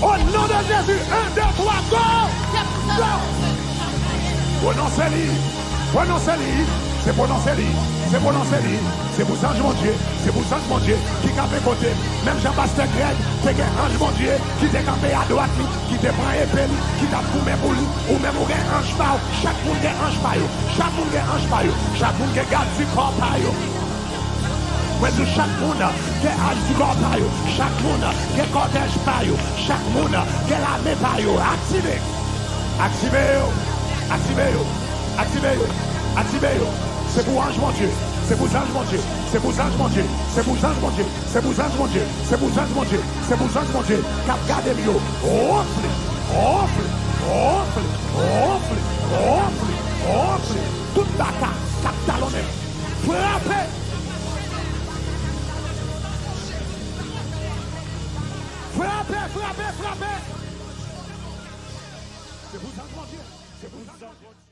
Au nom de Jésus, 1, 2, 3, go! Prononcez-lui. Prononcez-lui. C'est prononcez-lui. C'est prononcez-lui. C'est pour ange mon Dieu. C'est pour ange mon Dieu qui campé côté. Même Jean-Pasteur Greg, c'est un ange mon Dieu qui t'est campé à droite, qui te prend épée, qui t'a fourmé pour lui. Ou même ou un ange par. Chaque monde est ange par. Chaque monde est ange par. Chaque monde est garde du corps par. Chaque monde qui est ange du corps par. Chaque monde qui est cortège par. Chaque monde qui est l'armée par. Activez. Activez. Activez. Activez. Activez. C'est pour ange mon Dieu. C'est pour ange mon Dieu. C'est pour ange mon Dieu. C'est pour ange mon Dieu. C'est pour ange mon Dieu. C'est pour ange mon Dieu. C'est pour ange mon Dieu. Cap gardez mieux. Ronfle. Ronfle. Ronfle. Ronfle. Ronfle. Ronfle. Toute bataille. Cap talonné. Frappez. Frappez. Frappez. Frappez. C'est pour ange mon Dieu. C'est pour ange mon Dieu.